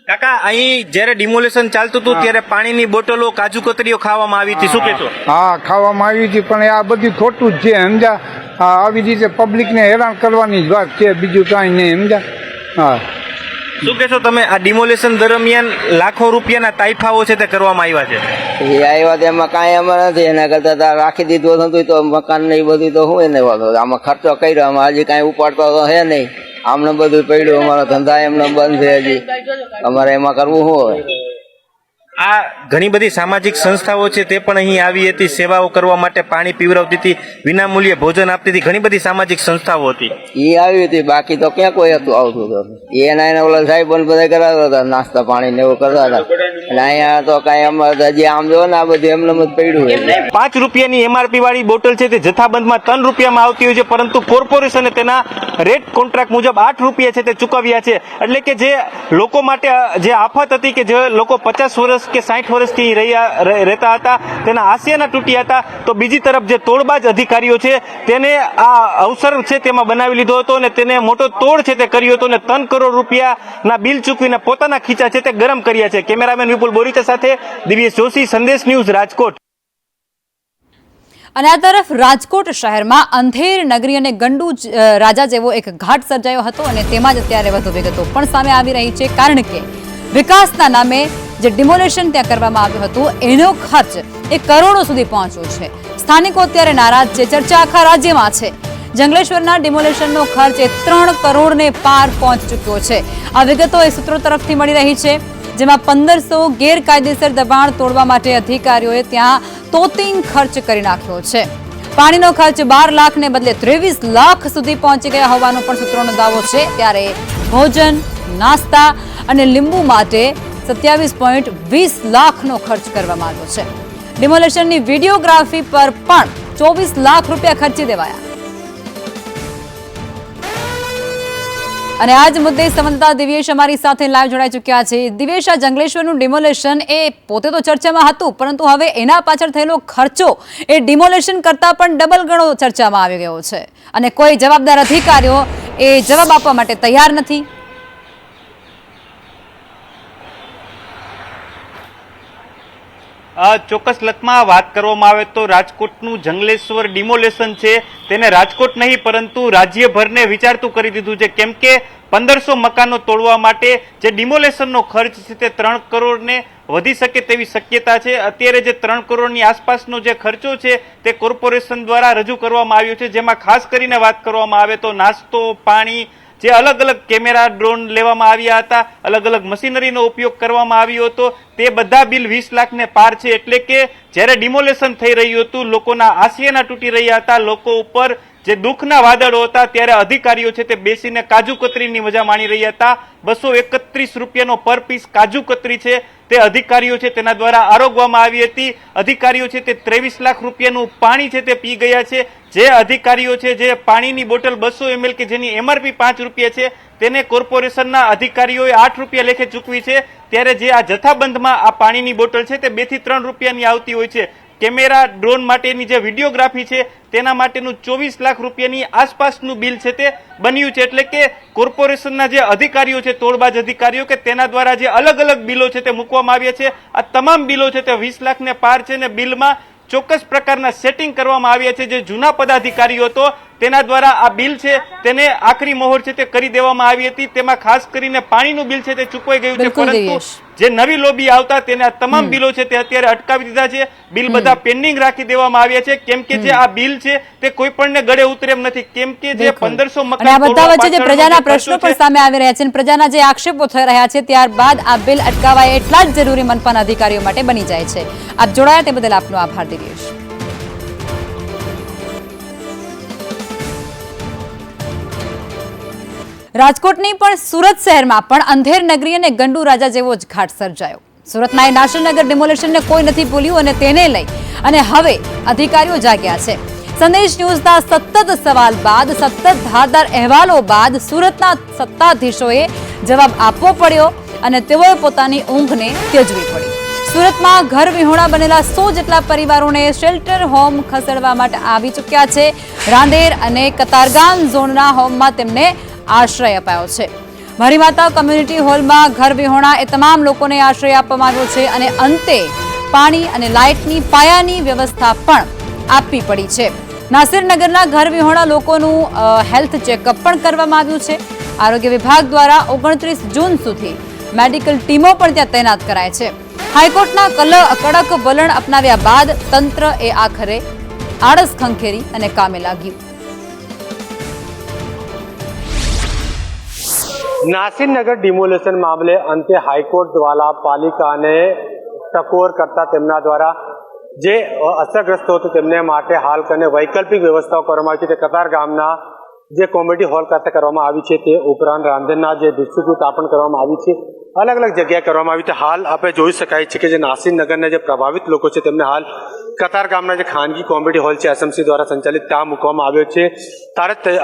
Speaker 8: કાકા, અહીં જયારે ડિમોલેશન ચાલતું હતું ત્યારે પાણીની બોટલો, કાજુ કતરીઓ ખાવામાં આવી હતી, શું કહેશો?
Speaker 13: હા, ખાવામાં આવી હતી, પણ આ બધું ખોટું જ છે, સમજા. આવી રીતે પબ્લિકને હેરાન કરવાની જ વાત છે, બીજું કાંઈ નહીં, સમજા. હા,
Speaker 8: શું કહેશો તમે? આ ડિમોલેશન દરમિયાન લાખો રૂપિયાના તાઇફાઓ છે તે કરવામાં આવ્યા છે.
Speaker 14: એ આવ્યા એમાં કાંઈ અમારે નથી. એના કરતા રાખી દીધું હતું તો મકાન ને એ બધું તો શું એને વાંધો? આમાં ખર્ચો કર્યો, આમાં હજી કાંઈ ઉપાડતો તો હે નહીં. આમને બધું પડ્યું, અમારા ધંધા એમને બંધ છે. હજી અમારે એમાં કરવું શું હોય?
Speaker 8: આ ઘણી બધી સામાજિક સંસ્થાઓ છે તે પણ અહીં આવી હતી, સેવાઓ કરવા માટે, પાણી પીવડાવતી હતી, વિનામૂલ્યે ભોજન આપતી હતી. ઘણી બધી સામાજિક સંસ્થાઓ હતી,
Speaker 14: એ આવી હતી. બાકી તો ક્યાં કોઈ હતું આવતું હતું? એના ઓલા સાહેબ બધા કરાવતા હતા, નાસ્તા પાણી ને એવું કરતા હતા. અને અહીંયા તો કાંઈ અમારે હજી આમ જો ને આ બધું એમને જ પડ્યું.
Speaker 8: 5 રૂપિયાની એમઆરપી વાળી બોટલ છે તે જથ્થાબંધમાં 3 રૂપિયામાં આવતી હોય છે, પરંતુ કોર્પોરેશને તેના રેટ કોન્ટ્રાક્ટ મુજબ 8 રૂપિયા છે તે ચૂકવ્યા છે. એટલે કે જે લોકો માટે જે આફત હતી કે જે લોકો 50 વર્ષ કે 60 વર્ષથી રહેતા હતા તેના આશિયાના તૂટ્યા હતા, તો બીજી તરફ જે તોડબાજ અધિકારીઓ છે તેને આ અવસર છે તેમાં બનાવી લીધો હતો અને તેને મોટો તોડ છે તે કર્યો હતો અને 3 કરોડ રૂપિયાના બિલ ચૂકવીને પોતાના ખીચા છે તે ગરમ કર્યા છે. કેમેરામેન વિપુલ બોરીચા સાથે દિવ્યેશ જોશી, સંદેશ ન્યૂઝ, રાજકોટ.
Speaker 1: અને આ તરફ રાજકોટ શહેરમાં અંધેર નગરી અને ગંડુ રાજા જેવો એક ઘાટ સર્જાયો હતો અને તેમાં જ અત્યારે વધુ વિગતો પણ સામે આવી રહી છે. કારણ કે વિકાસના નામે જે ડિમોલેશન ત્યાં કરવામાં આવ્યું હતું એનો ખર્ચ એ કરોડો સુધી પહોંચ્યો છે. સ્થાનિકો અત્યારે નારાજ છે. ચર્ચા આખા રાજ્યમાં છે. જંગલેશ્વરના ડિમોલેશનનો ખર્ચ એ 3 કરોડને પાર પહોંચી ચૂક્યો છે. આ વિગતો એ સૂત્રો તરફથી મળી રહી છે, જેમાં 1500 ગેરકાયદેસર દબાણ તોડવા માટે અધિકારીઓએ ત્યાં તોતિંગ ખર્ચ કરી નાખ્યો છે. પાણીનો ખર્ચ 12 લાખને બદલે 23 લાખ સુધી પહોંચી ગયા હોવાનો પણ સૂત્રોનો દાવો છે. ત્યારે ભોજન, નાસ્તા અને લીંબુ માટે 27.20 લાખનો ખર્ચ કરવામાં આવ્યો છે. ડિમોલેશનની વિડીયોગ્રાફી પર પણ 24 લાખ રૂપિયા ખર્ચી દેવાયા. અને આ જ મુદ્દે સંવાદદાતા દિવ્યેશ અમારી સાથે લાઈવ જોડાઈ ચૂક્યા છે. દિવ્યેશ, આ જંગલેશ્વરનું ડિમોલેશન એ પોતે તો ચર્ચામાં હતું, પરંતુ હવે એના પાછળ થયેલો ખર્ચો એ ડિમોલેશન કરતાં પણ ડબલ ગણો ચર્ચામાં આવી ગયો છે અને કોઈ જવાબદાર અધિકારીઓ એ જવાબ આપવા માટે તૈયાર નથી.
Speaker 8: ચોક્કસ લખમાં વાત કરવામાં આવે તો રાજકોટનું જંગલેશ્વર ડિમોલેશન છે તેને રાજકોટ નહીં પરંતુ રાજ્યભરને વિચારતું કરી દીધું છે, કેમ કે 1500 મકાનો તોડવા માટે જે ડિમોલેશનનો ખર્ચ છે તે 3 કરોડને વધી શકે તેવી શક્યતા છે. અત્યારે જે 3 કરોડની આસપાસનો જે ખર્ચો છે તે કોર્પોરેશન દ્વારા રજૂ કરવામાં આવ્યો છે, જેમાં ખાસ કરીને વાત કરવામાં આવે તો નાસ્તો, પાણી, જે અલગ અલગ કેમેરા, ડ્રોન લેવામાં આવ્યા હતા, અલગ અલગ મશીનરીનો ઉપયોગ કરવામાં આવ્યો હતો, તે બધા બિલ 20 લાખને પાર છે. એટલે કે જ્યારે ડિમોલેશન થઈ રહ્યું હતું, લોકોના આશિયાના તૂટી રહ્યા હતા, લોકો ઉપર જે દુઃખના વાદળો હતા, ત્યારે અધિકારીઓ છે તે બેસીને કાજુ કતરીની મજા માણી રહ્યા હતા. 231 રૂપિયાનો પર પીસ કાજુ કતરી છે તે અધિકારીઓ છે તેના દ્વારા આરોગવામાં આવી હતી. અધિકારીઓ છે તે 23 લાખ રૂપિયાનું પાણી છે તે પી ગયા છે. જે અધિકારીઓ છે જે પાણીની બોટલ 200 ml કે જેની MRP 5 રૂપિયા છે તેને કોર્પોરેશનના અધિકારીઓએ 8 રૂપિયા લેખે ચૂકવી છે, ત્યારે જે આ જથ્થાબંધમાં આ પાણીની બોટલ છે તે 2 થી 3 રૂપિયાની આવતી હોય છે. કેમેરા, ડ્રોન માટેની જે વિડીયોગ્રાફી છે તેના માટેનું 24 લાખ રૂપિયાની આસપાસનું બિલ છે તે બન્યું છે. એટલે કે કોર્પોરેશનના જે અધિકારીઓ છે, તોડબાજ અધિકારીઓ, કે તેના દ્વારા જે અલગ અલગ બિલો છે તે મૂકવામાં આવ્યા છે, આ તમામ બિલો છે તે 20 લાખને પાર છે અને બિલમાં ચોક્કસ પ્રકારના સેટિંગ કરવામાં આવ્યા છે. જે જૂના પદાધિકારીઓ હતો તેના દ્વારા આ બિલ છે તેને આખરી મોહર છે તે કરી દેવામાં આવી હતી. તેમાં ખાસ કરીને પાણીનું બિલ છે તે ચૂકવાઈ ગયું છે, પરંતુ જે નવી લોબી આવતા તેના તમામ બિલો છે તે અત્યારે અટકાવી દીધા છે. બિલ બધા પેન્ડિંગ રાખી દેવામાં આવ્યા છે, કેમ કે જે આ બિલ છે તે કોઈ પણને ગળે ઉતરે એમ નથી, કેમ કે જે 1500 મકાન
Speaker 1: આ બધા વચ્ચે જે પ્રજાના પ્રશ્નો પણ સામે આવી રહ્યા છે અને પ્રજાના જે આક્ષેપો થઈ રહ્યા છે, ત્યારબાદ આ બિલ અટકાવાય એટલા જ જરૂરી મનપાના અધિકારીઓ માટે બની જાય છે. આપ જોડાયા તે બદલ આપનો આભાર દિવ્યેશ. રાજકોટની પણ સુરત શહેરમાં પણ અંધેર નગરી અને ગંડુ રાજા જેવો જ ઘાટ સર્જાયો. સુરતના એ નાશનનગર ડિમોલેશનને કોઈ નથી ભૂલ્યું અને તેને લઈ અને હવે અધિકારીઓ જાગ્યા છે. સંદેશ ન્યૂઝના સતત સવાલ બાદ, સતત ધારદાર અહેવાલો બાદ સુરતના સત્તાધીશોએ જવાબ આપવો પડ્યો અને તેઓએ પોતાની ઊંઘને ત્યજવી પડી. સુરતમાં ઘર વિહોણા બનેલા 100 જેટલા પરિવારોને શેલ્ટર હોમ ખસેડવા માટે આવી ચૂક્યા છે. રાંદેર અને કતારગામ ઝોનના હોમમાં તેમને આશ્રય અપાયો છે. ભરીમાતા કોમ્યુનિટી હોલમાં ઘર વિહોણા એ તમામ લોકોને આશ્રય આપવામાં આવ્યો છે અને અંતે પાણી અને લાઇટની પાયાની વ્યવસ્થા પણ આપવી પડી છે. નાસિરનગરના ઘર વિહોણા લોકોનું હેલ્થ ચેકઅપ પણ કરવામાં આવ્યું છે. આરોગ્ય વિભાગ દ્વારા 29 જૂન સુધી મેડિકલ ટીમો પણ ત્યાં તૈનાત કરાય છે. હાઈકોર્ટના કડક વલણ અપનાવ્યા બાદ તંત્ર એ આખરે આળસ ખંખેરી અને કામે લાગ્યું.
Speaker 15: નાસિરનગર ડિમોલેશન મામલે અંતે હાઈકોર્ટ દ્વારા પાલિકાને ટકોર કરતા તેમના દ્વારા જે અસરગ્રસ્તો હતો તેમને માટે હાલ કરીને વૈકલ્પિક વ્યવસ્થાઓ કરવામાં આવી છે. તે કતાર ગામના જે કોમ્યુનિટી હોલ ખાતે કરવામાં આવી છે, તે ઉપરાંત રાંદેરના જે ડિસ્ટ્રિબ્યુટ પણ કરવામાં આવી છે, અલગ અલગ જગ્યાએ કરવામાં આવી છે. હાલ આપણે જોઈ શકાય છે કે જે નાસિરનગરના જે પ્રભાવિત લોકો છે તેમને હાલ કતાર ગામના જે ખાનગી કોમ્યુનિટી હોલ છે SMC દ્વારા સંચાલિત ત્યાં મૂકવામાં આવ્યો છે.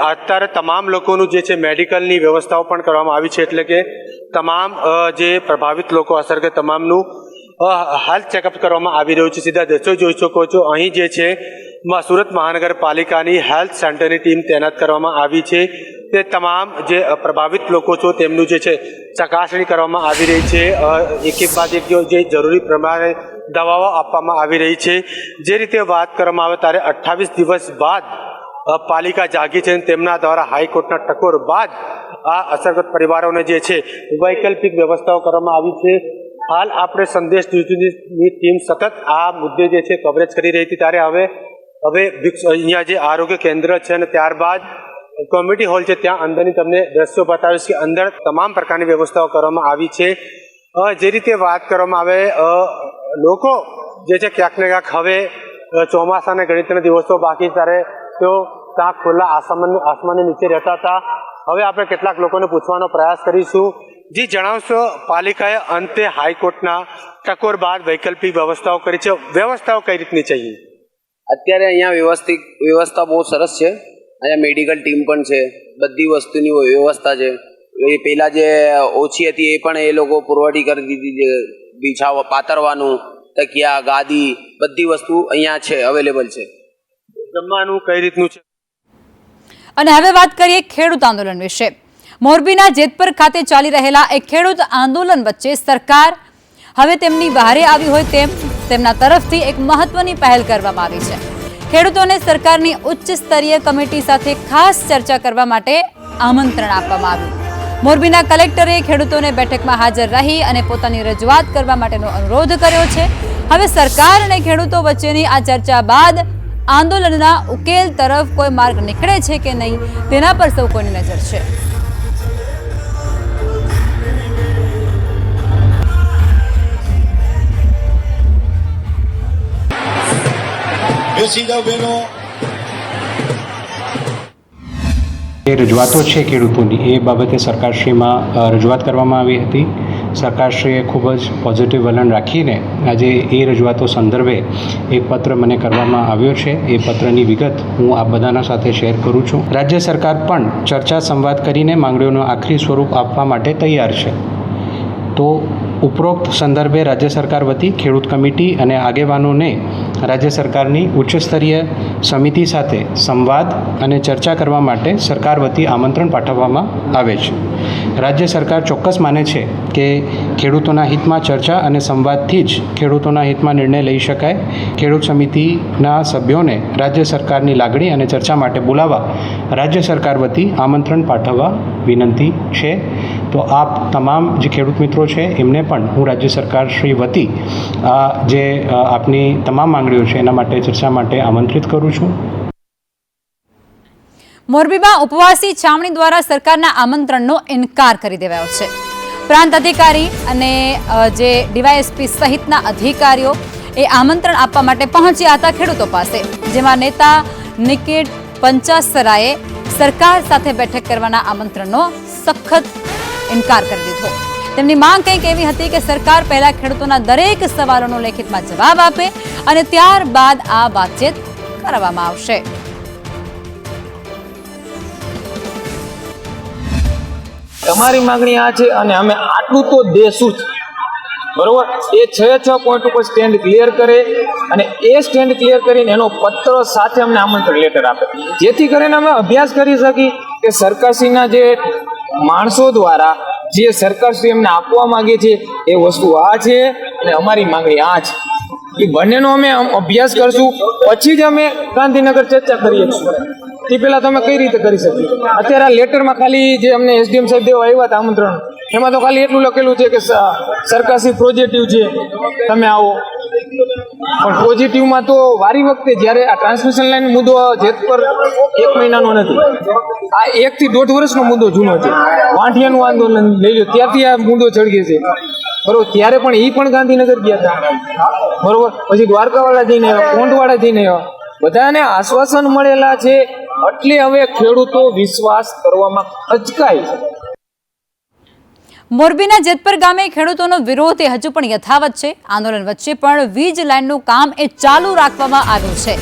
Speaker 15: અત્યારે તમામ લોકોનું જે છે મેડિકલની વ્યવસ્થાઓ પણ કરવામાં આવી છે, એટલે કે તમામ જે પ્રભાવિત લોકો અસરગ્રસ્ત તમામનું હેલ્થ ચેકઅપ કરવામાં આવી રહ્યું છે. સીધા દ્રશ્યો જોઈ શકો છો, અહીં જે છે સુરત મહાનગરપાલિકાની હેલ્થ સેન્ટરની ટીમ તૈનાત કરવામાં આવી છે. તે તમામ જે પ્રભાવિત લોકો છો તેમનું જે છે ચકાસણી કરવામાં આવી રહી છે. એક બાદ એક જે જરૂરી પ્રમાણે દવાઓ આપવામાં આવી રહી છે. જે રીતે વાત કરવામાં આવે ત્યારે 28 દિવસ બાદ પાલિકા જાગી છે. તેમના દ્વારા હાઈકોર્ટના ટકોર બાદ આ અસરગ્રસ્ત પરિવારોને જે છે વૈકલ્પિક વ્યવસ્થાઓ કરવામાં આવી છે. હાલ આપણે સંદેશ ન્યૂઝની ટીમ સતત આ મુદ્દે જે છે કવરેજ કરી રહી હતી, ત્યારે હવે અહીંયા જે આરોગ્ય કેન્દ્ર છે અને ત્યારબાદ કોમ્યુનિટી હોલ છે ત્યાં અંદરની તમને દ્રશ્યો બતાવીશ કે અંદર તમામ પ્રકારની વ્યવસ્થાઓ કરવામાં આવી છે. જે રીતે વાત કરવામાં આવે, લોકો જે છે ક્યાંક ને ક્યાંક હવે ચોમાસાના ગણિતના દિવસો બાકી ત્યારે તેઓ ત્યાં ખુલ્લા આસમાનની નીચે રહેતા હતા. હવે આપણે કેટલાક લોકોને પૂછવાનો પ્રયાસ કરીશું. જી જણાવશો, પાલિકાએ અંતે હાઈકોર્ટના ટકોર બાદ વૈકલ્પિક વ્યવસ્થાઓ કરી છે, વ્યવસ્થાઓ કઈ રીતની चाहिए?
Speaker 14: અત્યારે અહીંયા વ્યવસ્થા બહુ સરસ છે. અહીંયા મેડિકલ ટીમ પણ છે, બધી વસ્તુની વ્યવસ્થા છે. એ પહેલા જે ઓછી હતી એ પણ એ લોકો પુરવઠી કરી દીધી છે. બિછાવા પાથરવાનું, તકિયા, ગાદી, બધી વસ્તુ અહીંયા છે, અવેલેબલ છે.
Speaker 15: જમવાનું કઈ રીતનું છે?
Speaker 1: અને હવે વાત કરીએ ખેડૂત આંદોલન વિશે. મોરબીના જેતપર ખાતે ચાલી રહેલા એક ખેડૂત આંદોલન વચ્ચે સરકાર હવે તેમની બહારે આવી હોય તેમ તેમના તરફથી એક મહત્વની પહેલ કરવામાં આવી છે. ખેડૂતોને સરકારની ઉચ્ચ સ્તરીય કમિટી સાથે ખાસ ચર્ચા કરવા માટે આમંત્રણ આપવામાં આવ્યું. મોરબીના કલેક્ટરે ખેડૂતોને બેઠકમાં હાજર રહી અને પોતાની રજૂઆત કરવા માટેનો અનુરોધ કર્યો છે. હવે સરકાર અને ખેડૂતો વચ્ચેની આ ચર્ચા બાદ આંદોલનના ઉકેલ તરફ કોઈ માર્ગ નીકળે છે કે નહીં તેના પર સૌ કોઈની નજર છે.
Speaker 16: જે રજૂઆતો છે ખેડૂતોની એ બાબતે સરકારશ્રીમાં રજૂઆત કરવામાં આવી હતી. સરકારશ્રીએ ખૂબ જ પોઝિટિવ વલણ રાખીને આજે એ રજૂઆતો સંદર્ભે એક પત્ર મને કરવામાં આવ્યો છે. એ પત્રની વિગત હું આપ બધાના સાથે શેર કરું છું. રાજ્ય સરકાર પણ ચર્ચા સંવાદ કરીને માંગણીઓનું આખરી સ્વરૂપ આપવા માટે તૈયાર છે. તો ઉપરોક્ત સંદર્ભે રાજ્ય સરકાર વતી ખેડૂત કમિટી અને આગેવાનોને રાજ્ય સરકારની ઉચ્ચ સ્તરીય સમિતિ સાથે સંવાદ અને ચર્ચા કરવા માટે સરકાર વતી આમંત્રણ પાઠવવામાં આવે છે. રાજ્ય સરકાર ચોક્કસ માને છે કે ખેડૂતોના હિતમાં ચર્ચા અને સંવાદથી જ ખેડૂતોના હિતમાં નિર્ણય લઈ શકાય. ખેડૂત સમિતિના સભ્યોને રાજ્ય સરકારની લાગણી અને ચર્ચા માટે બોલાવવા રાજ્ય સરકાર વતી આમંત્રણ પાઠવવા વિનંતી છે. તો આપ તમામ જે ખેડૂત મિત્રો છે એમને પણ હું રાજ્ય સરકાર શ્રી વતી જે આપની તમામ માંગણીઓ છે એના માટે ચર્ચા માટે આમંત્રિત કરું છું.
Speaker 1: મોરબીમાં ઉપવાસી છાવણી દ્વારા સરકારના આમંત્રણનો ઇનકાર કરી દેવાયો છે. પ્રાંત અધિકારી અને જે ડીવાયએસપી સહિતના અધિકારીઓ એ આમંત્રણ આપવા માટે પહોંચ્યા હતા ખેડૂતો પાસે, જેમાં નેતા નિકેત પંચાસરાએ સરકાર સાથે બેઠક કરવાના આમંત્રણનો સખત ઇનકાર કરી દીધો. તેમની માંગ કંઈક એવી હતી કે સરકાર પહેલા ખેડૂતોના દરેક સવાલોનો લેખિતમાં જવાબ આપે અને ત્યારબાદ આ વાતચીત કરવામાં આવશે.
Speaker 17: તમારી માંગણી આ છે અને અમે આટલું તો દેશું જ, બરોબર. એ 6 પોઈન્ટ ઉપર સ્ટેન્ડ ક્લિયર કરે અને એ સ્ટેન્ડ ક્લિયર કરીને એનો પત્ર સાથે અમને આમંત્રણ લેટર આપે, જેથી કરીને અમે અભ્યાસ કરી શકી કે સરકારશ્રીના જે માણસો દ્વારા જે સરકારશ્રી એમને આપવા માંગે છે એ વસ્તુ આ છે અને અમારી માંગણી આ છે. એ બંનેનો અમે અભ્યાસ કરશું, પછી જ અમે ગાંધીનગર ચર્ચા કરીએ છીએ. તે પહેલાં તમે કઈ રીતે કરી શકીએ? અત્યારે આ લેટરમાં ખાલી જે અમને એસડીએમ સાહેબ દેવા આવ્યા હતા આમંત્રણ, એમાં તો ખાલી એટલું લખેલું છે કે સરકારશ્રી પોઝિટિવ છે, તમે આવો. પણ પોઝિટિવમાં તો વારી વખતે જ્યારે આ ટ્રાન્સમિશન લાઈન મુદ્દો જેતપર 1 મહિનાનો નથી, આ 1 થી 1.5 વર્ષનો મુદ્દો જૂનો છે. વાંઠિયાનું આંદોલન લઈ લો, ત્યારથી આ મુદ્દો ચડગે છે, બરોબર. ત્યારે પણ એ પણ ગાંધીનગર ગયા હતા, બરોબર. પછી દ્વારકાવાળા જઈને આવ્યા, કોંઢવાળા જઈને આવ્યા, બધાને આશ્વાસન મળેલા છે. એટલે હવે ખેડૂતો વિશ્વાસ કરવામાં અચકાય છે.
Speaker 1: મોરબીના જેતપર ગામે ખેડૂતોનો વિરોધ એ હજુ પણ યથાવત છે. આંદોલન વચ્ચે પણ વીજ લાઇનનું કામ એ ચાલુ રાખવામાં આવ્યું છે.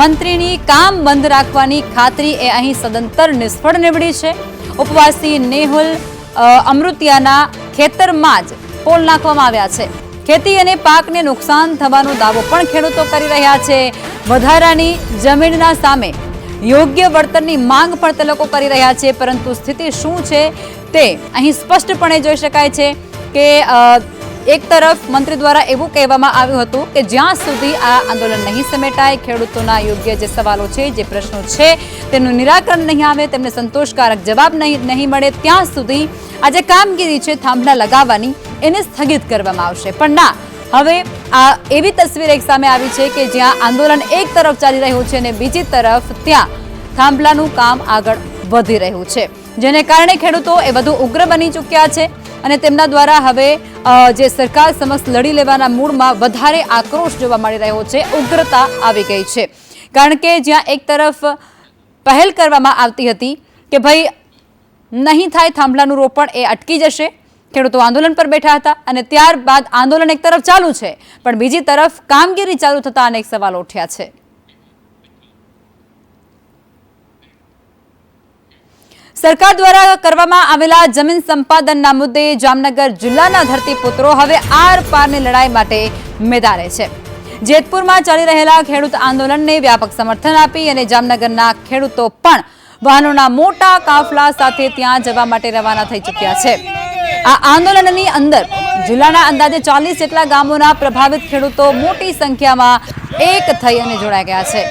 Speaker 1: મંત્રીની કામ બંધ રાખવાની ખાતરી એ અહીં સદંતર નિષ્ફળ નીવડી છે. ઉપવાસી નેહુલ અમૃતિયાના ખેતરમાં જ પોલ નાખવામાં આવ્યા છે. ખેતી અને પાકને નુકસાન થવાનો દાવો પણ ખેડૂતો કરી રહ્યા છે. વધારાની જમીનના સામે યોગ્ય વળતરની માંગ પણ તે લોકો કરી રહ્યા છે. પરંતુ સ્થિતિ શું છે તે અહીં સ્પષ્ટપણે જોઈ શકાય છે કે એક તરફ મંત્રી દ્વારા એવું કહેવામાં આવ્યું હતું કે જ્યાં સુધી આ આંદોલન નહીં સમેટાય, ખેડૂતોના યોગ્ય જે સવાલો છે, જે પ્રશ્નો છે તેનું નિરાકરણ નહીં આવે, તેમને સંતોષકારક જવાબ નહીં મળે, ત્યાં સુધી આ જે કામગીરી છે થાંભલા લગાવવાની એને સ્થગિત કરવામાં આવશે. પણ ના, હવે આ એવી તસવીર એક સામે આવી છે કે જ્યાં આંદોલન એક તરફ ચાલી રહ્યું છે અને બીજી તરફ ત્યાં થાંભલાનું કામ આગળ વધી રહ્યું છે, જેને કારણે ખેડૂતો એ વધુ ઉગ્ર બની ચૂક્યા છે અને તેમના દ્વારા હવે જે સરકાર સમક્ષ લડી લેવાના મૂડમાં વધારે આક્રોશ જોવા મળી રહ્યો છે, ઉગ્રતા આવી ગઈ છે. કારણ કે જ્યાં એક તરફ પહેલ કરવામાં આવતી હતી કે ભાઈ નહીં થાય થાંભલાનું રોપણ, એ અટકી જશે, ખેડૂતો આંદોલન પર બેઠા હતા અને ત્યારબાદ આંદોલન એક તરફ ચાલુ છે પણ બીજી તરફ કામગીરી ચાલુ થતા અનેક સવાલો ઉઠ્યા છે. સરકાર દ્વારા કરવામાં આવેલા જમીન સંપાદનના મુદ્દે જામનગર જિલ્લાના ધરતીપુત્રો હવે આર પારની લડાઈ માટે મેદાને છે. જેતપુરમાં ચાલી રહેલા ખેડૂત આંદોલનને વ્યાપક સમર્થન આપી અને જામનગરના ખેડૂતો પણ વાહનોના મોટા કાફલા સાથે ત્યાં જવા માટે રવાના થઈ ચૂક્યા છે. આ આંદોલનની અંદર જિલ્લાના અંદાજે 40 જેટલા ગામોના પ્રભાવિત ખેડૂતો મોટી સંખ્યામાં એક થઈ અને જોડાઈ ગયા છે.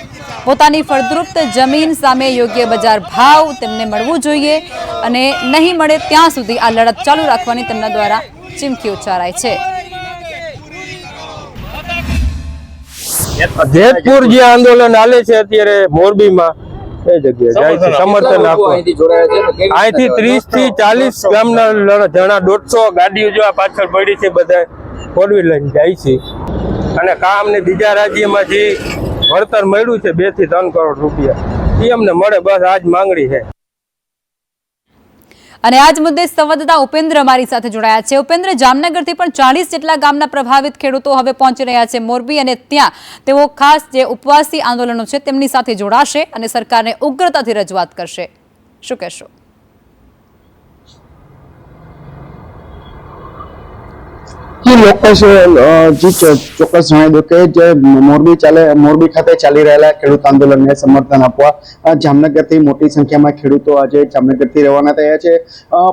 Speaker 1: પોતાની ફળદ્રુપ જમીન સામે યોગ્ય બજાર ભાવ તેમને મળવું જોઈએ અને નહીં મળે ત્યાં સુધી આ લડત ચાલુ રાખવાની તેમના દ્વારા ચીમકી ઉચ્ચારાય છે.
Speaker 18: જેતપુર જે આંદોલન હાલે છે અત્યારે મોરબીમાં એ જગ્યાએ સમર્થન આપવા અહીંથી 30 થી 40 ગામના જણા 150 ગાડીઓ જો પાછળ પડી છે બધા ફોર વ્હીલ લઈને જાય છે અને કામને બીજા રાજ્યમાં જે વળતર મળ્યું છે 2 થી 3 કરોડ રૂપિયા એ અમને મળે, બસ આજ માંગણી છે.
Speaker 1: અને આજ મુદ્દે સંવાદદાતા ઉપેન્દ્ર અમારી સાથે જોડાયા છે. ઉપેન્દ્ર, જામનગરથી પણ 40 જેટલા ગામના પ્રભાવિત ખેડૂતો હવે પહોંચી રહ્યા છે મોરબી અને ત્યાં તેઓ ખાસ જે ઉપવાસી આંદોલનો છે તેમની સાથે જોડાશે અને સરકારને ઉગ્રતાથી રજૂઆત કરશે. શું કહેશો?
Speaker 19: ચોક્કસ જણાવી દો કે જે મોરબી ખાતે ચાલી રહેલા ખેડૂત આંદોલનને સમર્થન આપવા જામનગરથી મોટી સંખ્યામાં ખેડૂતો આજે જામનગરથી રવાના થયા છે.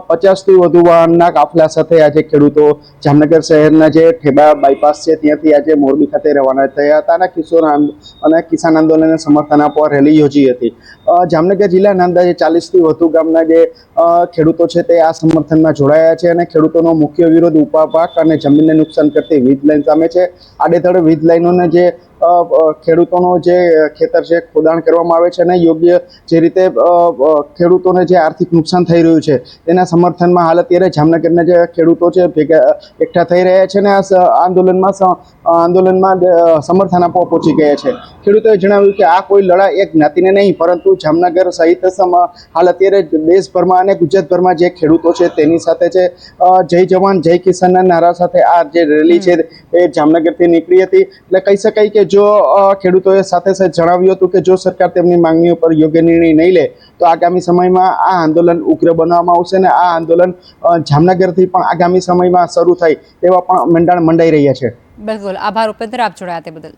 Speaker 19: 50 થી વધુ વાહનના કાફલા સાથે આજે ખેડૂતો જામનગર શહેરના જે ઠેબા બાયપાસ છે ત્યાંથી આજે મોરબી ખાતે રવાના થયા હતા અને કિસાન આંદોલનને સમર્થન આપવા રેલી યોજી હતી. જામનગર જિલ્લાના અંદાજે 40 થી વધુ ગામના જે ખેડૂતો છે તે આ સમર્થનમાં જોડાયા છે અને ખેડૂતોનો મુખ્ય વિરોધ ઉપા પાક અને જમીનને નુકસાન કરતી વીજ લાઈન સામે છે. આડેધડ વીજ લાઈનોને જે ખેડૂતોનો જે ખેતર છે ખોદાણ કરવામાં આવે છે અને યોગ્ય જે રીતે ખેડૂતોને જે આર્થિક નુકસાન થઈ રહ્યું છે તેના સમર્થનમાં હાલ અત્યારે જામનગરના જે ખેડૂતો છે ભેગા એકઠા થઈ રહ્યા છે અને આ આંદોલનમાં સમર્થન આપવા પહોંચી ગયા છે. ખેડૂતોએ જણાવ્યું કે આ કોઈ લડાઈ એક જ્ઞાતિને નહીં પરંતુ જામનગર સહિત હાલ અત્યારે દેશભરમાં અને ગુજરાતભરમાં જે ખેડૂતો છે તેની સાથે છે. જય જવાન જય કિસાનના નારા સાથે આ જે રેલી છે એ જામનગરથી નીકળી હતી. એટલે કહી શકાય કે જો ખેડૂતોએ સાથે સાથે જણાવ્યું હતું કે જો સરકાર તેમની માંગણીઓ પર યોગ્ય નિર્ણય નહીં લે તો આગામી સમયમાં આ આંદોલન ઉગ્ર બનાવવામાં આવશે અને આ આંદોલન જામનગરથી પણ આગામી સમયમાં શરૂ થાય તેવા પણ મંડાણ મંડાઈ રહ્યા છે.
Speaker 1: બિલકુલ, આભાર ઉપેન્દ્ર, આપ જોડાયા તે બદલ.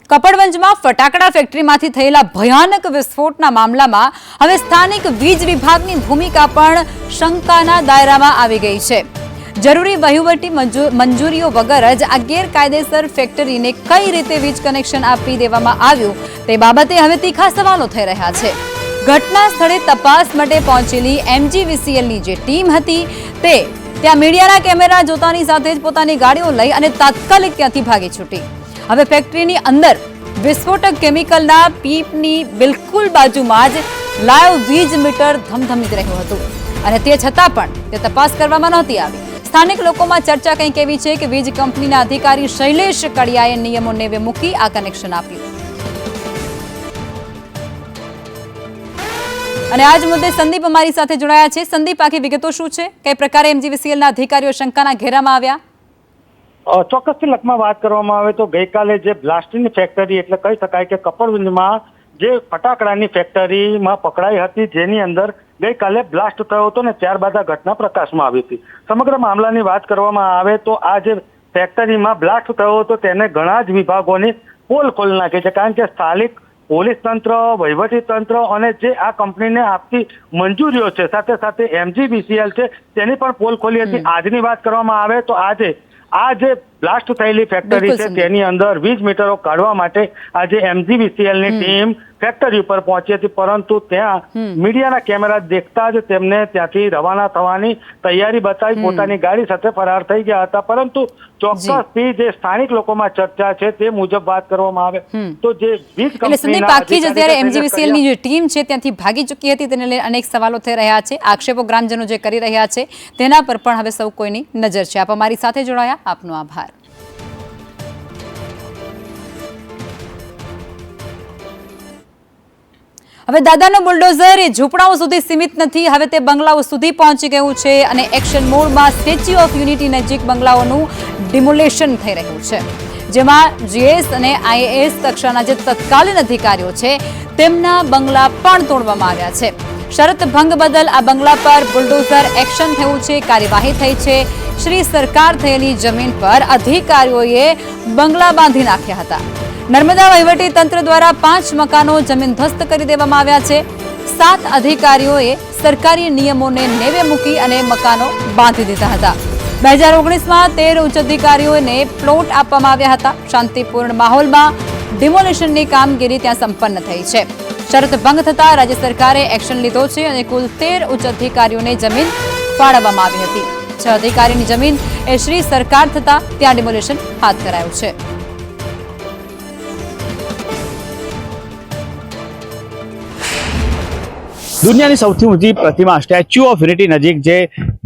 Speaker 1: કપડવંજમાં ફટાકડા ફેક્ટરીમાંથી થયેલા ભયાનક વિસ્ફોટના મામલામાં હવે સ્થાનિક વીજ વિભાગની ભૂમિકા પણ શંકાના દાયરામાં આવી ગઈ છે. જરૂરી વહીવટી મંજૂરીઓ વગર જ આ ગેરકાયદેસર ફેક્ટરીને કઈ રીતે વીજ કનેક્શન આપી દેવામાં આવ્યું તે બાબતે હવે તીખા સવાલો થઈ રહ્યા છે. ઘટના સ્થળે તપાસ માટે પહોંચેલી MGVCLની જે ટીમ હતી તે ત્યાં મીડિયાના કેમેરા જોતાની સાથે જ પોતાની ગાડીઓ લઈ અને તાત્કાલિક ત્યાંથી ભાગી છૂટી. હવે ફેક્ટરીની અંદર વિસ્ફોટક કેમિકલના પીપની બિલકુલ બાજુમાં જ લાઈવ વીજ મીટર ધમધમી રહ્યું હતું અને તે છતાં પણ તે તપાસ કરવામાં નહોતી આવી. સ્થાનિક લોકોમાં ચર્ચા કંઈક એવી છે કે વીજ કંપનીના અધિકારી શૈલેષ કડિયાએ નિયમો નેવે મૂકી આ કનેક્શન આપ્યું. અને આજ મુદ્દે સંદીપ અમારી સાથે જોડાયા છે. સંદીપ, આખી વિગતો શું છે? કઈ પ્રકારે MGVCLના અધિકારીઓ શંકાના ઘેરામાં આવ્યા?
Speaker 20: ચોક્કસથી લખમાં વાત કરવામાં આવે તો ગઈકાલે જે બ્લાસ્ટની ફેક્ટરી એટલે કહી શકાય કે કપડવંજમાં જે ફટાકડાની ફેક્ટરીમાં પકડાઈ હતી જેની અંદર ગઈકાલે બ્લાસ્ટ થયો હતો ને ત્યારબાદ આ ઘટના પ્રકાશમાં આવી હતી. સમગ્ર મામલાની વાત કરવામાં આવે તો આ જે ફેક્ટરીમાં બ્લાસ્ટ થયો હતો તેને ઘણા જ વિભાગોની પોલ ખોલી નાખી છે, કારણ કે સ્થાનિક પોલીસ તંત્ર, વહીવટી તંત્ર અને જે આ કંપનીને આપતી મંજૂરીઓ છે સાથે સાથે MGVCL છે તેની પણ પોલ ખોલી હતી. આજની વાત કરવામાં આવે તો આજે આ જે બ્લાસ્ટ થયેલી ફેક્ટરી છે તેની અંદર વીજ મીટરો કાઢવા માટે આજે MGVCLની ટીમ ફેક્ટરી ઉપર પહોંચી હતી, પરંતુ ત્યાં મીડિયાના કેમેરા દેખતા જ તેમને ત્યાંથી રવાના થવાની તૈયારી બતાવી પોતાની ગાડી સાથે ફરાર થઈ ગયા હતા. પરંતુ ચોક્કસથી જે સ્થાનિક લોકોમાં ચર્ચા છે તે મુજબ વાત કરવામાં આવે તો જે વીજ
Speaker 1: કંપનીના બાકી જ અત્યારે MGVCLની જે ટીમ છે ત્યાંથી ભાગી ચૂકી હતી તેને લઈને અનેક સવાલો થઈ રહ્યા છે. આક્ષેપો ગ્રામજનો જે કરી રહ્યા છે તેના પર પણ હવે સૌ કોઈની નજર છે. આપ અમારી સાથે જોડાયા, આપનો આભાર. હવે દાદાનો બુલડોઝર એ ઝૂંપડાઓ સુધી સીમિત નથી, હવે તે બંગલાઓ સુધી પહોંચી ગયું છે અને એક્શન મોડમાં સ્ટેચ્યુ ઓફ યુનિટી નજીક બંગલાઓનું ડિમોલેશન થઈ રહ્યું છે. જેમાં જીએસ અને આઈએએસ કક્ષાના જે તત્કાલીન અધિકારીઓ છે તેમના બંગલા પણ તોડવામાં આવ્યા છે. શરત ભંગ બદલ આ બંગલા પર બુલડોઝર એક્શન થયું છે, કાર્યવાહી થઈ છે. શ્રી સરકાર થયેલી જમીન પર અધિકારીઓએ બંગલા બાંધી નાખ્યા હતા. નર્મદા વહીવટી તંત્ર દ્વારા 5 મકાનો જમીનધસ્ત કરી દેવામાં આવ્યા છે. 7 અધિકારીઓએ સરકારી નિયમોને નેવે મૂકી અને મકાનો બાંધી દીધા હતા. 2019માં 13 ઉચ્ચ અધિકારીઓને પ્લોટ આપવામાં આવ્યા હતા. શાંતિપૂર્ણ માહોલમાં ડિમોલિશનની કામગીરી ત્યાં સંપન્ન થઈ છે. શરત ભંગ થતા રાજ્ય સરકારે એક્શન લીધો છે અને કુલ 13 ઉચ્ચ અધિકારીઓને જમીન ફાળવવામાં આવી હતી. 6 અધિકારીની જમીન એ શ્રી સરકાર થતા ત્યાં ડિમોલિશન હાથ ધરાયું છે.
Speaker 21: દુનિયાની સૌથી ઊંચી પ્રતિમા સ્ટેચ્યુ ઓફ યુનિટી નજીક જે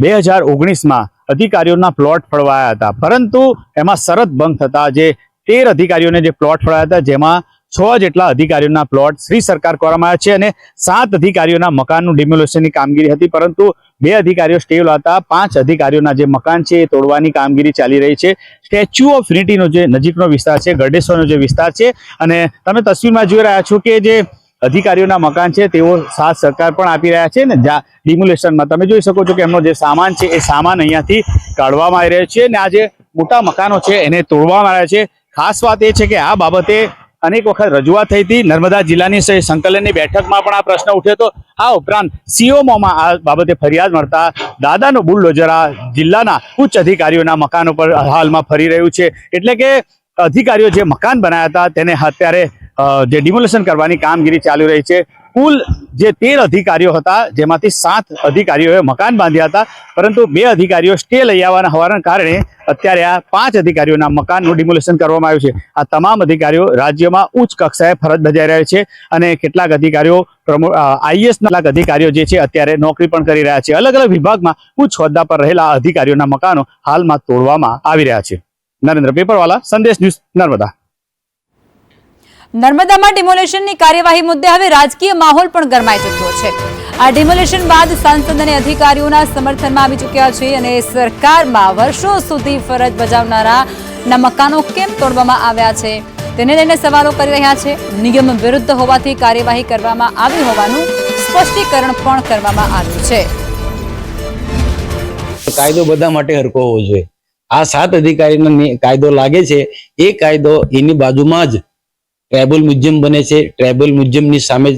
Speaker 21: 2019માં અધિકારીઓના પ્લોટ ફળવાયા હતા, પરંતુ એમાં શરત ભંગ થતા જે 13 અધિકારીઓને જે પ્લોટ ફળવાયા હતા, જેમાં 6 જેટલા અધિકારીઓના પ્લોટ શ્રી સરકાર કરવામાં આવ્યા છે અને 7 અધિકારીઓના મકાનનું ડિમોલિશનની કામગીરી હતી, પરંતુ 2 અધિકારીઓ સ્ટે હતા. 5 અધિકારીઓના જે મકાન છે એ તોડવાની કામગીરી ચાલી રહી છે. સ્ટેચ્યુ ઓફ યુનિટીનો જે નજીકનો વિસ્તાર છે, ગરડેશ્વરનો જે વિસ્તાર છે, અને તમે તસવીરમાં જોઈ રહ્યા છો કે જે અધિકારીઓના મકાન છે તેઓ સાથ સરકાર પણ આપી રહ્યા છે ને ડિમોલેશનમાં તમે જોઈ શકો છો કે એમનો જે સામાન છે એ સામાન અહીંયાથી કાઢવામાં આવી રહ્યો છે અને આ જે મોટા મકાનો છે એને તોડવામાં આવ્યા છે. ખાસ વાત એ છે કે આ બાબતે અનેક વખત રજૂઆત થઈ હતી. નર્મદા જિલ્લાની સંકલનની બેઠકમાં પણ આ પ્રશ્ન ઉઠ્યો હતો. આ ઉપરાંત સીઓમાં આ બાબતે ફરિયાદ મળતા દાદાનું બુલડોઝર આ જિલ્લાના ઉચ્ચ અધિકારીઓના મકાનો પર હાલમાં ફરી રહ્યું છે. એટલે કે અધિકારીઓ જે મકાન બનાવ્યા હતા તેને અત્યારે જે ડિમોલેશન કરવાની કામગીરી ચાલુ રહી છે. કુલ જે 13 અધિકારીઓ હતા, જેમાંથી 7 અધિકારીઓએ મકાન બાંધ્યા હતા, પરંતુ 2 અધિકારીઓ સ્ટે લઈ આવવાના હોવાના કારણે અત્યારે આ 5 અધિકારીઓના મકાનનું ડિમોલેશન કરવામાં આવ્યું છે. આ તમામ અધિકારીઓ રાજ્યમાં ઉચ્ચ કક્ષાએ ફરજ બજાવી રહ્યા છે અને કેટલાક અધિકારીઓ આઈએએસના અધિકારીઓ જે છે અત્યારે નોકરી પણ કરી રહ્યા છે. અલગ અલગ વિભાગમાં ઉચ્ચ હોદ્દા પર રહેલા અધિકારીઓના મકાનો હાલમાં તોડવામાં આવી રહ્યા છે. નરેન્દ્ર પેપરવાલા, સંદેશ ન્યૂઝ, નર્મદા.
Speaker 1: નર્મદામાં ડિમોલેશનની કાર્યવાહી મુદ્દે હવે રાજકીય માહોલ પણ ગરમાઈ ચૂક્યો છે. આ ડિમોલેશન બાદ સાંસદ અને અધિકારીઓના સમર્થનમાં આવી ચૂક્યા છે અને સરકારમાં વર્ષો સુધી ફરજ બજાવનારાના મકાનો કેમ તોડવામાં આવ્યા છે તેને લઈને સવાલો કરી રહ્યા છે. નિયમ વિરુદ્ધ હોવાથી કાર્યવાહી કરવામાં આવી હોવાનું સ્પષ્ટીકરણ પણ કરવામાં આવ્યું છે.
Speaker 22: કાયદો બધા માટે હરખો હોવો જોઈએ. આ 7 અધિકારીનો કાયદો લાગે છે, એ કાયદો એની બાજુમાં જ ટ્રાઇબલ મ્યુઝિયમ બને છે. ટ્રાઇબલ મ્યુઝિયમની સામે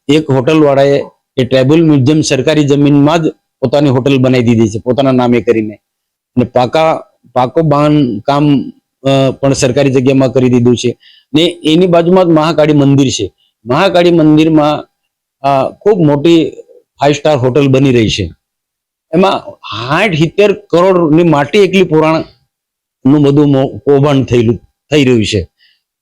Speaker 22: એક હોટલ વાળાએ એ ટ્રાઇબલ મ્યુઝિયમ સરકારી જમીનમાં જ પોતાની હોટલ બનાવી દીધી છે પોતાના નામે કરીને, અને પાકો બાંધકામ પણ સરકારી જગ્યામાં કરી દીધું છે. ને એની બાજુમાં જ મહાકાળી મંદિર છે. મહાકાળી મંદિરમાં ખૂબ મોટી 5 સ્ટાર હોટલ બની રહી છે. એમાં 60-70 કરોડની માટી એકલી પુરાણનું બધું કૌભાંડ થઈ રહ્યું છે.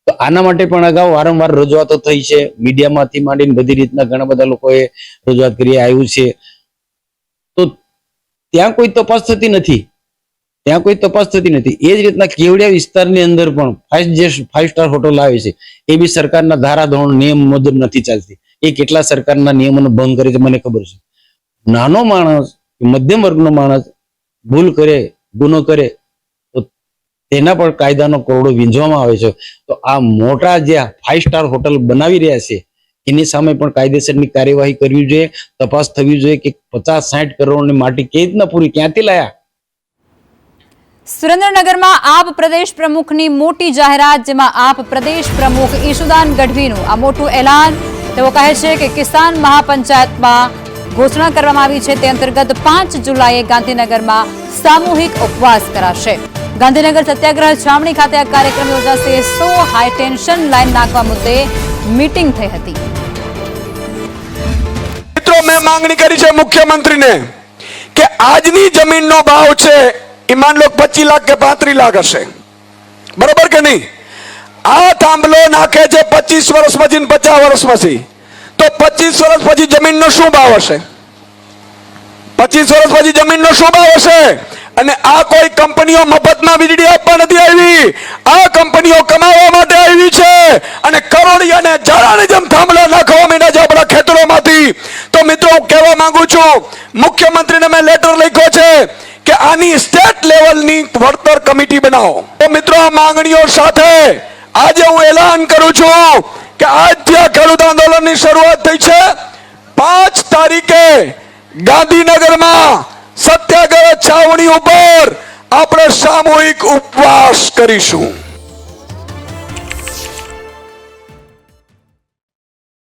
Speaker 22: તો આના માટે પણ અગાઉ વારંવાર રજૂઆતો થઈ છે. મીડિયામાંથી માંડીને બધી રીતના ઘણા બધા લોકોએ રજૂઆત કરી આવ્યું છે. તો ત્યાં કોઈ તપાસ થતી નથી. એ જ રીતના કેવડિયા વિસ્તારની અંદર પણ 5 સ્ટાર હોટલ આવે છે, એ બી સરકારના ધારાધોરણ નિયમ મુજબ નથી ચાલતી. એ કેટલા સરકારના નિયમોનો ભંગ કરે છે મને ખબર છે. નાનો માણસ, મધ્યમ વર્ગનો માણસ ભૂલ કરે, ગુનો કરે તો તેના પર કાયદાનો કોરડો વીંઝવામાં આવે છે. તો આ મોટા જે 5 સ્ટાર હોટલ બનાવી રહ્યા છે એની સામે પણ કાયદેસરની કાર્યવાહી કરવી જોઈએ. તપાસ થવી જોઈએ કે 50-60 કરોડની માટી કેવી રીતના પૂરી, ક્યાંથી લાયા.
Speaker 1: સુરેન્દ્રનગરમાં આપ પ્રદેશ પ્રમુખની મોટી જાહેરાત, જેમાં આપ પ્રદેશ પ્રમુખ ઈશુદાન ગઢવીનું આ મોટું એલાન. તેઓ કહે છે કે કિસાન મહાપંચાયતમાં ઘોષણા કરવામાં આવી છે તે અંતર્ગત 5 જુલાઈએ ગાંધીનગરમાં સામૂહિક ઉપવાસ કરાશે. ગાંધીનગર સત્યાગ્રહ છાવણી ખાતે આ કાર્યક્રમ યોજાશે. 100 હાઈ ટેન્શન લાઈન નાખવા મુદ્દે મીટિંગ થઈ હતી.
Speaker 23: મિત્રો, મેં માંગણી કરી છે મુખ્યમંત્રીને કે આજની જમીનનો ભાવ છે એ માન લો 25 લાખ કે 35 લાખ હશે, બરોબર કે નહીં? આ થાંભલો નાખે છે 25 વર્ષ પછી, 50 વર્ષ પછી, તો 25 વર્ષ પછી જમીનનો શું ભાવ હશે? 25 વર્ષ પછી જમીનનો શું ભાવ હશે? અને આ કોઈ કંપનીઓ મફતમાં વીજળી આપવા નથી આવી. આ કંપનીઓ કમાવા માટે આવી છે અને કરોડિયાને ઝાડાની જેમ થાંભલા નાખવા માંડ્યા છે આપણા ખેતરોમાંથી. તો મિત્રો, હું કહેવા માંગુ છું, મુખ્યમંત્રીને મેં લેટર લખ્યો છે કે આની સ્ટેટ લેવલની વળતર કમિટી બનાવો. તો મિત્રો, આ માંગણીઓ સાથે આજે હું એલાન કરું છું કે આજથી આ ખેડૂત આંદોલનની શરૂઆત થઈ છે. 5 તારીખે ગાંધીનગરમાં સત્યાગ્રહ છાવણી ઉપર આપણે સામૂહિક ઉપવાસ કરીશું.